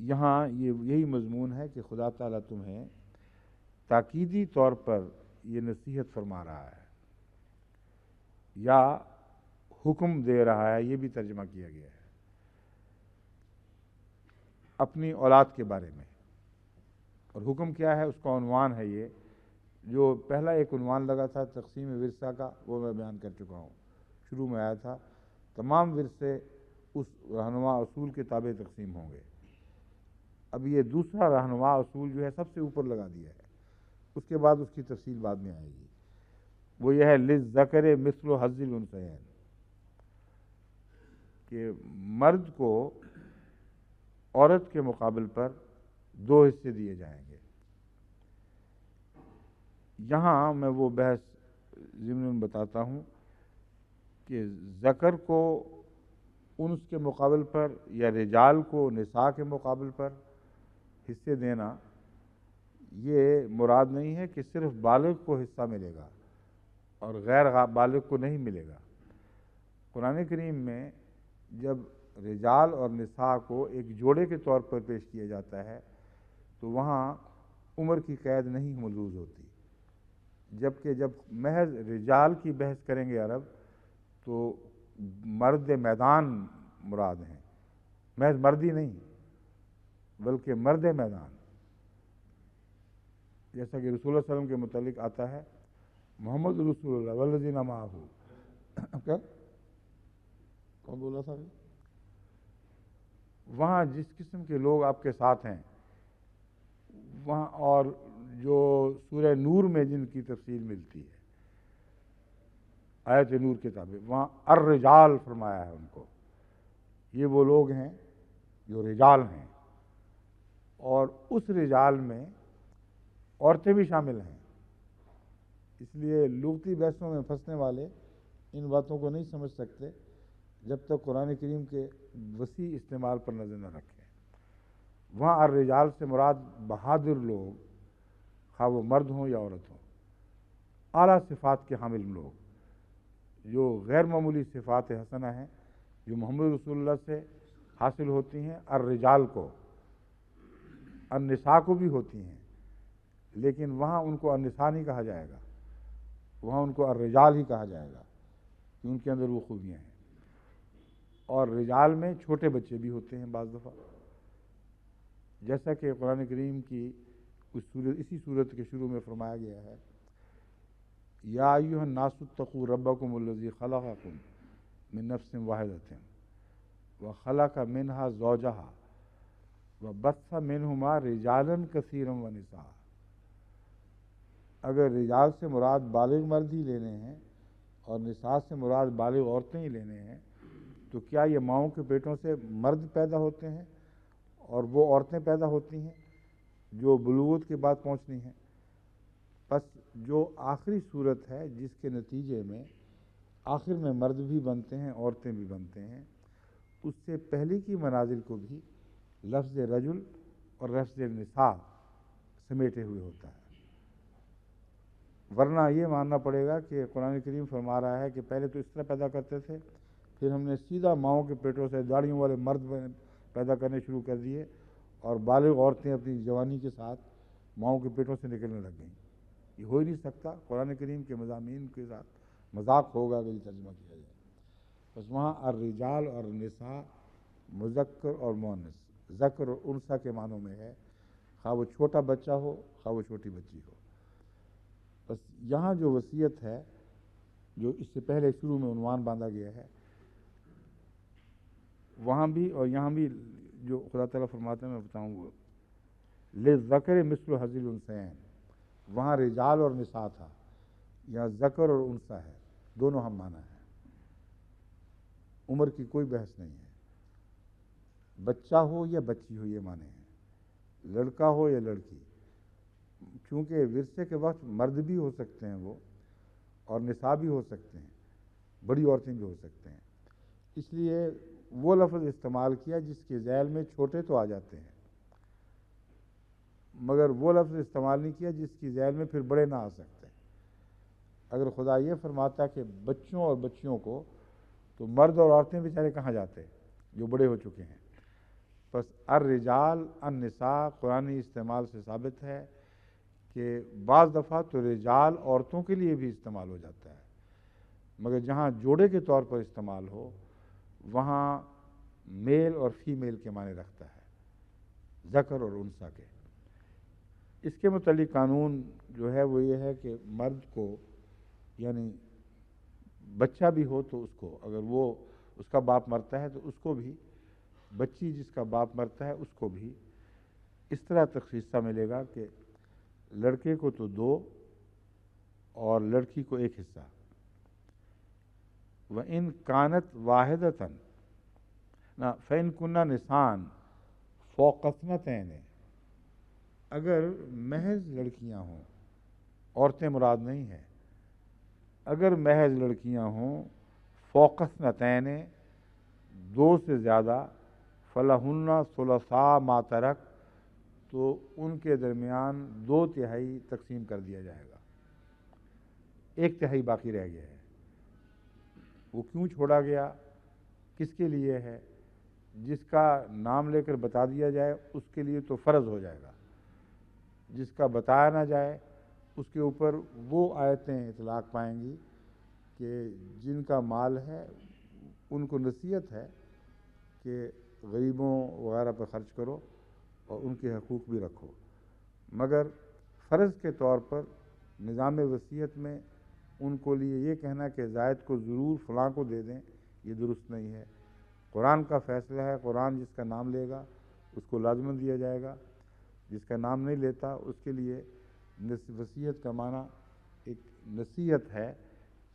یہاں یہی مضمون ہے کہ خدا تعالیٰ تمہیں تاکیدی طور پر یہ نصیحت فرما رہا ہے یا حکم دے رہا ہے، یہ بھی ترجمہ کیا گیا ہے اپنی اولاد کے بارے میں۔ اور حکم کیا ہے، اس کا عنوان ہے یہ، جو پہلا ایک عنوان لگا تھا تقسیم ورثہ کا، وہ میں بیان کر چکا ہوں، شروع میں آیا تھا تمام ورثے اس رہنما اصول کے تابع تقسیم ہوں گے۔ اب یہ دوسرا رہنما اصول جو ہے سب سے اوپر لگا دیا ہے، اس کے بعد اس کی تفصیل بعد میں آئے گی، وہ یہ ہے للذکر مثل حظ الانثیین، کہ مرد کو عورت کے مقابل پر 2 حصے دیے جائیں گے۔ یہاں میں وہ بحث ضمن بتاتا ہوں کہ ذکر کو انس کے مقابل پر یا رجال کو نساء کے مقابل پر حصے دینا، یہ مراد نہیں ہے کہ صرف بالغ کو حصہ ملے گا اور غیر بالغ کو نہیں ملے گا۔ قرآن کریم میں جب رجال اور نساء کو ایک جوڑے کے طور پر پیش کیا جاتا ہے تو وہاں عمر کی قید نہیں ملحوظ ہوتی، جبکہ جب محض رجال کی بحث کریں گے عرب تو مرد میدان مراد ہیں، محض مردی نہیں بلکہ مرد میدان، جیسا کہ رسول اللہ صلی اللہ علیہ وسلم کے متعلق آتا ہے محمد رسول اللہ والذین معہ، کیا کون بولا تھا؟ وہاں جس قسم کے لوگ آپ کے ساتھ ہیں وہاں، اور جو سورہ نور میں جن کی تفصیل ملتی ہے آیت نور کے تابع، وہاں الرجال فرمایا ہے ان کو، یہ وہ لوگ ہیں جو رجال ہیں، اور اس رجال میں عورتیں بھی شامل ہیں۔ اس لیے لغتی بحثوں میں پھنسنے والے ان باتوں کو نہیں سمجھ سکتے جب تک قرآن کریم کے وسیع استعمال پر نظر نہ رکھیں۔ وہاں الرجال سے مراد بہادر لوگ، خواہ وہ مرد ہوں یا عورت ہوں، اعلیٰ صفات کے حامل لوگ، جو غیر معمولی صفات حسنہ ہیں جو محمد رسول اللہ سے حاصل ہوتی ہیں، الرجال کو، النساء کو بھی ہوتی ہیں، لیکن وہاں ان کو النساء نہیں کہا جائے گا، وہاں ان کو الرجال ہی کہا جائے گا کہ ان کے اندر وہ خوبیاں ہیں۔ اور رجال میں چھوٹے بچے بھی ہوتے ہیں بعض دفعہ، جیسا کہ قرآن کریم کی اسی صورت کے شروع میں فرمایا گیا ہے یا ایھا الناس اتقوا ربکم الذی خلقکم من نفس واحدۃ وخلق منها زوجها وبث منہما رجالا کثیرا ونساء۔ اگر رجال سے مراد بالغ مرد ہی لینے ہیں اور نساء سے مراد بالغ عورتیں ہی لینے ہیں تو کیا یہ ماؤں کے پیٹوں سے مرد پیدا ہوتے ہیں اور وہ عورتیں پیدا ہوتی ہیں جو بلوغت کے بعد پہنچنی ہیں؟ پس جو آخری صورت ہے جس کے نتیجے میں آخر میں مرد بھی بنتے ہیں عورتیں بھی بنتے ہیں، اس سے پہلے کی منازل کو بھی لفظ رجل اور لفظ نساء سمیٹے ہوئے ہوتا ہے۔ ورنہ یہ ماننا پڑے گا کہ قرآن کریم فرما رہا ہے کہ پہلے تو اس طرح پیدا کرتے تھے، پھر ہم نے سیدھا ماؤں کے پیٹوں سے داڑھیوں والے مرد پیدا کرنے شروع کر دیے اور بالغ عورتیں اپنی جوانی کے ساتھ ماؤں کے پیٹوں سے نکلنے لگ گئیں۔ یہ ہو ہی نہیں سکتا، قرآن کریم کے مضامین کے ساتھ مذاق ہوگا اگر یہ ترجمہ کیا جائے۔ بس وہاں الرجال اور النساء مذکر اور مؤنث، ذکر اور انثیٰ کے معنوں میں ہے، خواہ وہ چھوٹا بچہ ہو خواہ وہ چھوٹی بچی ہو۔ بس یہاں جو وصیت ہے جو اس سے پہلے شروع میں عنوان باندھا گیا ہے، وہاں بھی اور یہاں بھی جو خدا تعالیٰ فرماتے ہیں میں بتاؤں گا للذکر مثل حظ الانثیین، وہاں رجال اور نساء تھا، یہاں ذکر اور انثیٰ ہے، دونوں ہم معنی ہیں، عمر کی کوئی بحث نہیں ہے، بچہ ہو یا بچی ہو یہ معنی ہے، لڑکا ہو یا لڑکی، چونکہ ورثے کے وقت مرد بھی ہو سکتے ہیں وہ اور نساء بھی ہو سکتے ہیں، بڑی عورتیں بھی ہو سکتے ہیں، اس لیے وہ لفظ استعمال کیا جس کے ذیل میں چھوٹے تو آ جاتے ہیں، مگر وہ لفظ استعمال نہیں کیا جس کی ذیل میں پھر بڑے نہ آ سکتے۔ اگر خدا یہ فرماتا کہ بچوں اور بچیوں کو تو مرد اور عورتیں بیچارے کہاں جاتے جو بڑے ہو چکے ہیں. بس الرجال النساء قرآنی استعمال سے ثابت ہے کہ بعض دفعہ تو رجال عورتوں کے لیے بھی استعمال ہو جاتا ہے، مگر جہاں جوڑے کے طور پر استعمال ہو وہاں میل اور فیمیل کے معنی رکھتا ہے، ذکر اور انثیٰ کے. اس کے متعلق قانون جو ہے وہ یہ ہے کہ مرد کو، یعنی بچہ بھی ہو تو اس کو، اگر وہ اس کا باپ مرتا ہے تو اس کو بھی، بچی جس کا باپ مرتا ہے اس کو بھی اس طرح حصہ ملے گا کہ لڑکے کو تو 2 اور لڑکی کو 1 حصہ. وَإِن كَانَتْ وَاحِدَةً فَإِن كُنَّ نِسَاءً فَوْقَ اثْنَتَيْنِ، اگر محض لڑکیاں ہوں، عورتیں مراد نہیں ہیں، اگر محض لڑکیاں ہوں فوق اثنتین 2 سے زیادہ، فلہن ثلثاء ما ترک، تو ان کے درمیان 2/3 تقسیم کر دیا جائے گا، 1/3 باقی رہ گیا ہے. وہ کیوں چھوڑا گیا، کس کے لیے ہے؟ جس کا نام لے کر بتا دیا جائے اس کے لیے تو فرض ہو جائے گا، جس کا بتایا نہ جائے اس کے اوپر وہ آیتیں اطلاق پائیں گی کہ جن کا مال ہے ان کو نصیحت ہے کہ غریبوں وغیرہ پر خرچ کرو اور ان کے حقوق بھی رکھو، مگر فرض کے طور پر نظام وصیت میں ان کو لیے یہ کہنا کہ زائد کو ضرور فلاں کو دے دیں، یہ درست نہیں ہے. قرآن کا فیصلہ ہے، قرآن جس کا نام لے گا اس کو لازماً دیا جائے گا، جس کا نام نہیں لیتا اس کے لیے وصیت کا معنی ایک نصیحت ہے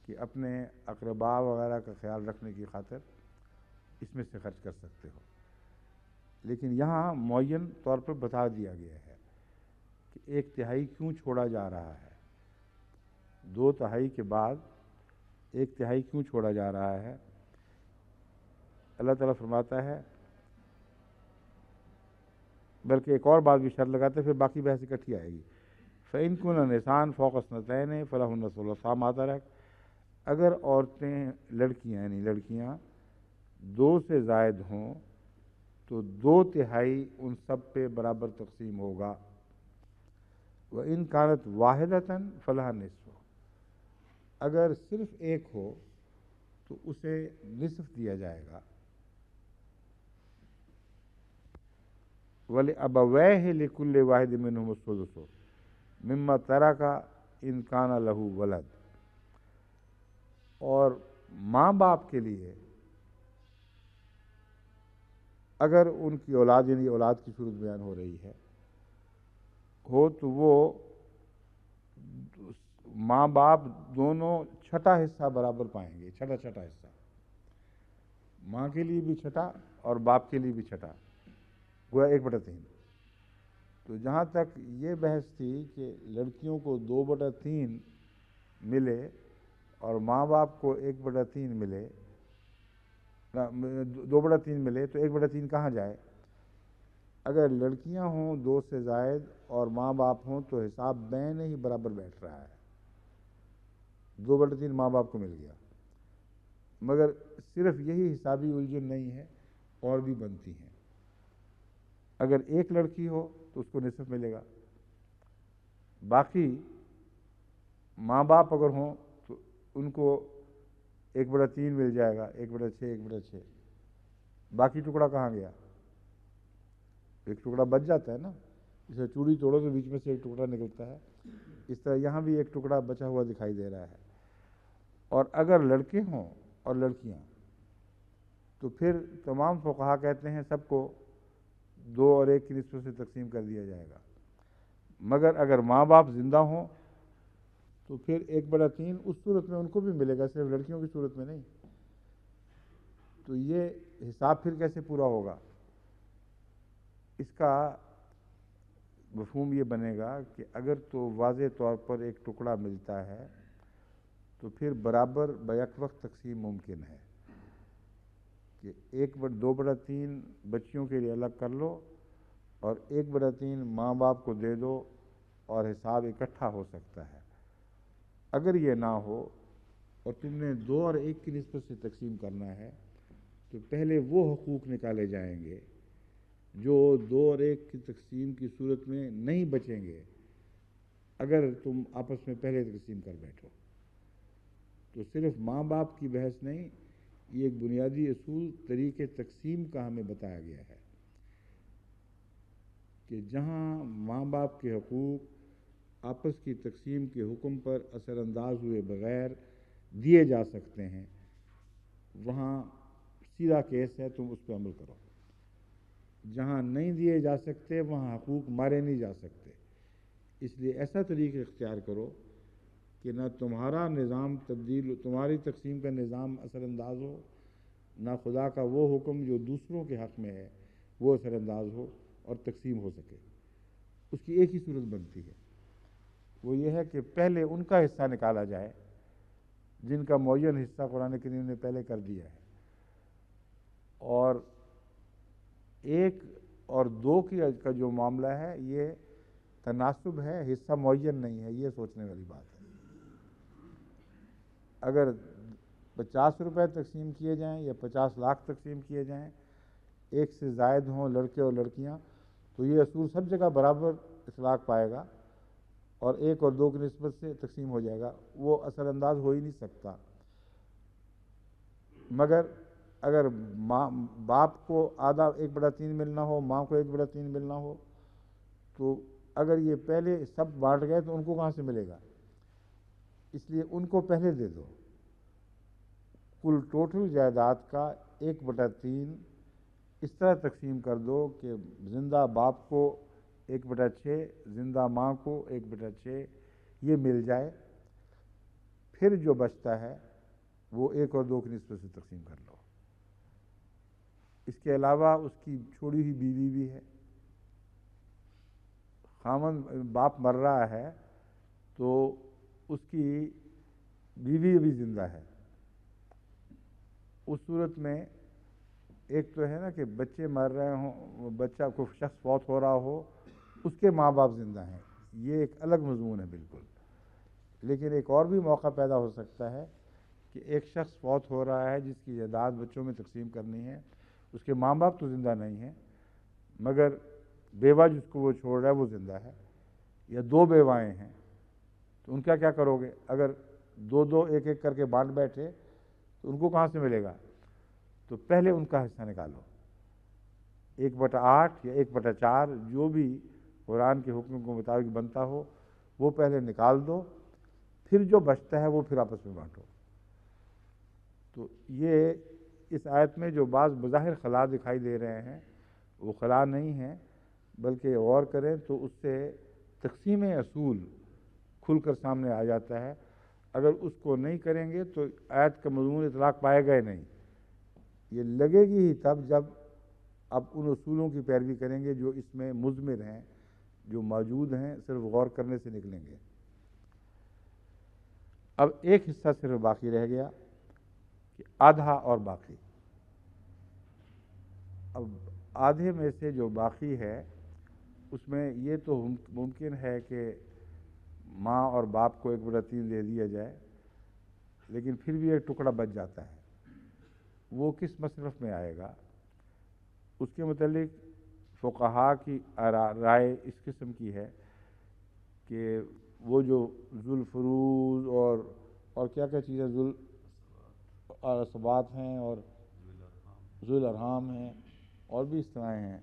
کہ اپنے اقرباء وغیرہ کا خیال رکھنے کی خاطر اس میں سے خرچ کر سکتے ہو. لیکن یہاں معین طور پر بتا دیا گیا ہے کہ 1/3 کیوں چھوڑا جا رہا ہے، 2/3 کے بعد 1/3 کیوں چھوڑا جا رہا ہے. اللہ تعالیٰ فرماتا ہے، بلکہ ایک اور بات بھی شرط لگاتے ہیں، پھر باقی بحث اکٹھی آئے گی. فَإِن كُنَّ نِسَاءً فَوْقَ اثْنَتَيْنِ فَلَهُنَّ ثُلُثَا مَا تَرَكَ، اگر عورتیں لڑکیاں یعنی لڑکیاں 2 سے زائد ہوں تو 2/3 ان سب پہ برابر تقسیم ہوگا. وَإِن كَانَتْ وَاحِدَةً فَلَهَا النِّصْفُ، اگر صرف 1 ہو تو اسے نصف دیا جائے گا. وَلِأَبَوَيْهِ لِكُلِّ وَاحِدٍ مِّنْهُمُ السُّدُسُ مِمَّا تَرَكَ إِن كَانَ لَهُ وَلَدٌ، اور ماں باپ کے لیے اگر ان کی اولاد یعنی اولاد کی صورت بیان ہو رہی ہے ہو تو وہ ماں باپ دونوں 6واں حصہ برابر پائیں گے، 6واں حصہ، ماں کے لیے بھی 6واں اور باپ کے لیے بھی 6واں، گویا 1/3. تو جہاں تک یہ بحث تھی کہ لڑکیوں کو 2/3 ملے اور ماں باپ کو 1/3 ملے، 2/3 ملے تو 1/3 کہاں جائے؟ اگر لڑکیاں ہوں 2 سے زائد اور ماں باپ ہوں تو حساب بین ہی برابر بیٹھ رہا ہے، 2/3 ماں باپ کو مل گیا. مگر صرف یہی حسابی الجھن نہیں ہے، اور بھی بنتی ہیں. اگر 1 لڑکی ہو تو اس کو نصف ملے گا، باقی ماں باپ اگر ہوں تو ان کو 1/3 مل جائے گا، 1/6 1/6. باقی ٹکڑا کہاں گیا؟ ایک ٹکڑا بچ جاتا ہے نا، جسے چوڑی توڑو تو بیچ میں سے ایک ٹکڑا نکلتا ہے، اس طرح یہاں بھی ایک ٹکڑا بچا ہوا دکھائی دے رہا ہے. اور اگر لڑکے ہوں اور لڑکیاں تو پھر تمام فقہا کہتے ہیں سب کو 2 اور 1 کی نسبت سے تقسیم کر دیا جائے گا. مگر اگر ماں باپ زندہ ہوں تو پھر 1/3 اس صورت میں ان کو بھی ملے گا، صرف لڑکیوں کی صورت میں نہیں. تو یہ حساب پھر کیسے پورا ہوگا؟ اس کا مفہوم یہ بنے گا کہ اگر تو واضح طور پر ایک ٹکڑا ملتا ہے تو پھر برابر بیک وقت تقسیم ممکن ہے کہ 2/3 بچیوں کے لیے الگ کر لو اور 1/3 ماں باپ کو دے دو اور حساب اکٹھا ہو سکتا ہے. اگر یہ نہ ہو اور تم نے 2 اور 1 کی نسبت سے تقسیم کرنا ہے تو پہلے وہ حقوق نکالے جائیں گے جو 2 اور 1 کی تقسیم کی صورت میں نہیں بچیں گے اگر تم آپس میں پہلے تقسیم کر بیٹھو. تو صرف ماں باپ کی بحث نہیں، یہ ایک بنیادی اصول طریقے تقسیم کا ہمیں بتایا گیا ہے کہ جہاں ماں باپ کے حقوق آپس کی تقسیم کے حکم پر اثر انداز ہوئے بغیر دیے جا سکتے ہیں، وہاں سیدھا کیس ہے، تم اس پہ عمل کرو. جہاں نہیں دیے جا سکتے وہاں حقوق مارے نہیں جا سکتے. اس لیے ایسا طریقہ اختیار کرو کہ نہ تمہارا نظام تبدیل، تمہاری تقسیم کا نظام اثر انداز ہو، نہ خدا کا وہ حکم جو دوسروں کے حق میں ہے وہ اثر انداز ہو اور تقسیم ہو سکے. اس کی ایک ہی صورت بنتی ہے، وہ یہ ہے کہ پہلے ان کا حصہ نکالا جائے جن کا معین حصہ قرآن کریم نے پہلے کر دیا ہے، اور 1 اور 2 کا جو معاملہ ہے یہ تناسب ہے، حصہ معین نہیں ہے. یہ سوچنے والی بات ہے. اگر 50 روپے تقسیم کیے جائیں یا 50 لاکھ تقسیم کیے جائیں، 1 سے زائد ہوں لڑکے اور لڑکیاں، تو یہ اصول سب جگہ برابر اطلاق پائے گا اور 1 اور 2 کی نسبت سے تقسیم ہو جائے گا. وہ اثر انداز ہو ہی نہیں سکتا. مگر اگر باپ کو آدھا 1/3 ملنا ہو، ماں کو 1/3 ملنا ہو، تو اگر یہ پہلے سب بانٹ گئے تو ان کو کہاں سے ملے گا؟ اس لیے ان کو پہلے دے دو. کل ٹوٹل جائیداد کا 1/3 اس طرح تقسیم کر دو کہ زندہ باپ کو 1/6، زندہ ماں کو 1/6 یہ مل جائے. پھر جو بچتا ہے وہ 1 اور 2 کی نسبت سے تقسیم کر لو. اس کے علاوہ اس کی چھوڑی ہوئی بیوی بھی ہے. خامن باپ مر رہا ہے تو اس کی بیوی بھی زندہ ہے. اس صورت میں ایک تو ہے نا کہ بچے مر رہے ہوں، بچہ کو شخص فوت ہو رہا ہو، اس کے ماں باپ زندہ ہیں، یہ ایک الگ مضمون ہے بالکل. لیکن ایک اور بھی موقع پیدا ہو سکتا ہے کہ ایک شخص فوت ہو رہا ہے جس کی جائیداد بچوں میں تقسیم کرنی ہے، اس کے ماں باپ تو زندہ نہیں ہیں مگر بیوہ جس کو وہ چھوڑ رہا ہے وہ زندہ ہے، یا 2 بیوائیں ہیں. تو ان کا کیا کرو گے؟ اگر 2 1 کر کے بانٹ بیٹھے تو ان کو کہاں سے ملے گا؟ تو پہلے ان کا حصہ نکالو، 1/8 یا 1/4 جو بھی قرآن کے حکم کے مطابق بنتا ہو وہ پہلے نکال دو. پھر جو بچتا ہے وہ پھر آپس میں بانٹو. تو یہ اس آیت میں جو بعض بظاہر خلا دکھائی دے رہے ہیں وہ خلا نہیں ہیں، بلکہ غور کریں تو اس سے تقسیم اصول کھل کر سامنے آ جاتا ہے. اگر اس کو نہیں کریں گے تو آیت کا مضمون اطلاق پائے گا ہی نہیں. یہ لگے گی ہی تب جب اب ان اصولوں کی پیروی کریں گے جو اس میں مضمر ہیں، جو موجود ہیں، صرف غور کرنے سے نکلیں گے. اب ایک حصہ صرف باقی رہ گیا کہ آدھا اور باقی. اب آدھے میں سے جو باقی ہے اس میں یہ تو ممکن ہے کہ ماں اور باپ کو 1/3 دے دیا جائے، لیکن پھر بھی ایک ٹکڑا بچ جاتا ہے. وہ کس مصرف میں آئے گا؟ اس کے متعلق فقہا کی رائے اس قسم کی ہے کہ وہ جو ذوالفروض اور کیا کیا چیزیں ذوالعصبات ہیں اور ذوالارحام ہیں اور بھی اس طرح ہیں،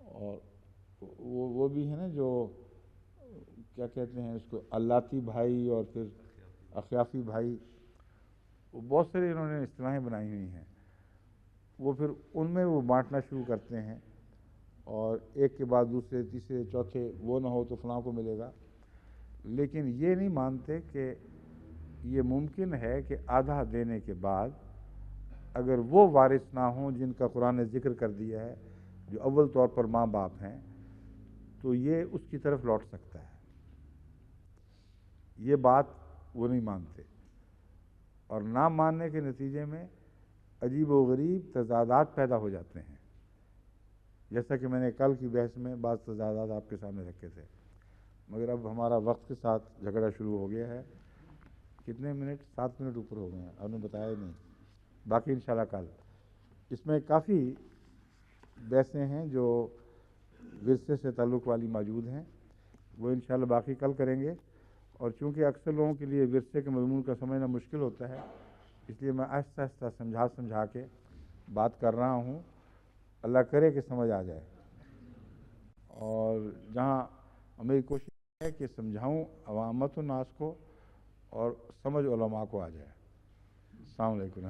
اور وہ بھی ہے نا جو کیا کہتے ہیں اس کو، اللاتی بھائی اور پھر اخیافی بھائی، وہ بہت سارے انہوں نے اصطلاحیں بنائی ہوئی ہیں. وہ پھر ان میں وہ بانٹنا شروع کرتے ہیں اور ایک کے بعد دوسرے تیسرے چوتھے، وہ نہ ہو تو فلاں کو ملے گا. لیکن یہ نہیں مانتے کہ یہ ممکن ہے کہ آدھا دینے کے بعد اگر وہ وارث نہ ہوں جن کا قرآن نے ذکر کر دیا ہے، جو اول طور پر ماں باپ ہیں، تو یہ اس کی طرف لوٹ سکتا ہے. یہ بات وہ نہیں مانتے، اور نہ ماننے کے نتیجے میں عجیب و غریب تضادات پیدا ہو جاتے ہیں، جیسا کہ میں نے کل کی بحث میں بعض تضادات آپ کے سامنے رکھے تھے. مگر اب ہمارا وقت کے ساتھ جھگڑا شروع ہو گیا ہے کہ کتنے منٹ؟ 7 منٹ اوپر ہو گئے ہیں، آپ نے بتایا ہی نہیں، باقی انشاءاللہ کل۔ اس میں کافی بحثیں ہیں جو ورثے سے تعلق والی موجود ہیں، وہ انشاءاللہ باقی کل کریں گے۔ اور چونکہ اکثر لوگوں کے لیے ورثے کے مضمون کا سمجھنا مشکل ہوتا ہے، اس لیے میں آہستہ آہستہ سمجھا کے بات کر رہا ہوں، اللہ کرے کہ سمجھ آ جائے۔ اور جہاں میری کوشش ہے کہ سمجھاؤں عوامت الناس کو اور سمجھ علماء کو آ جائے۔ السلام علیکم۔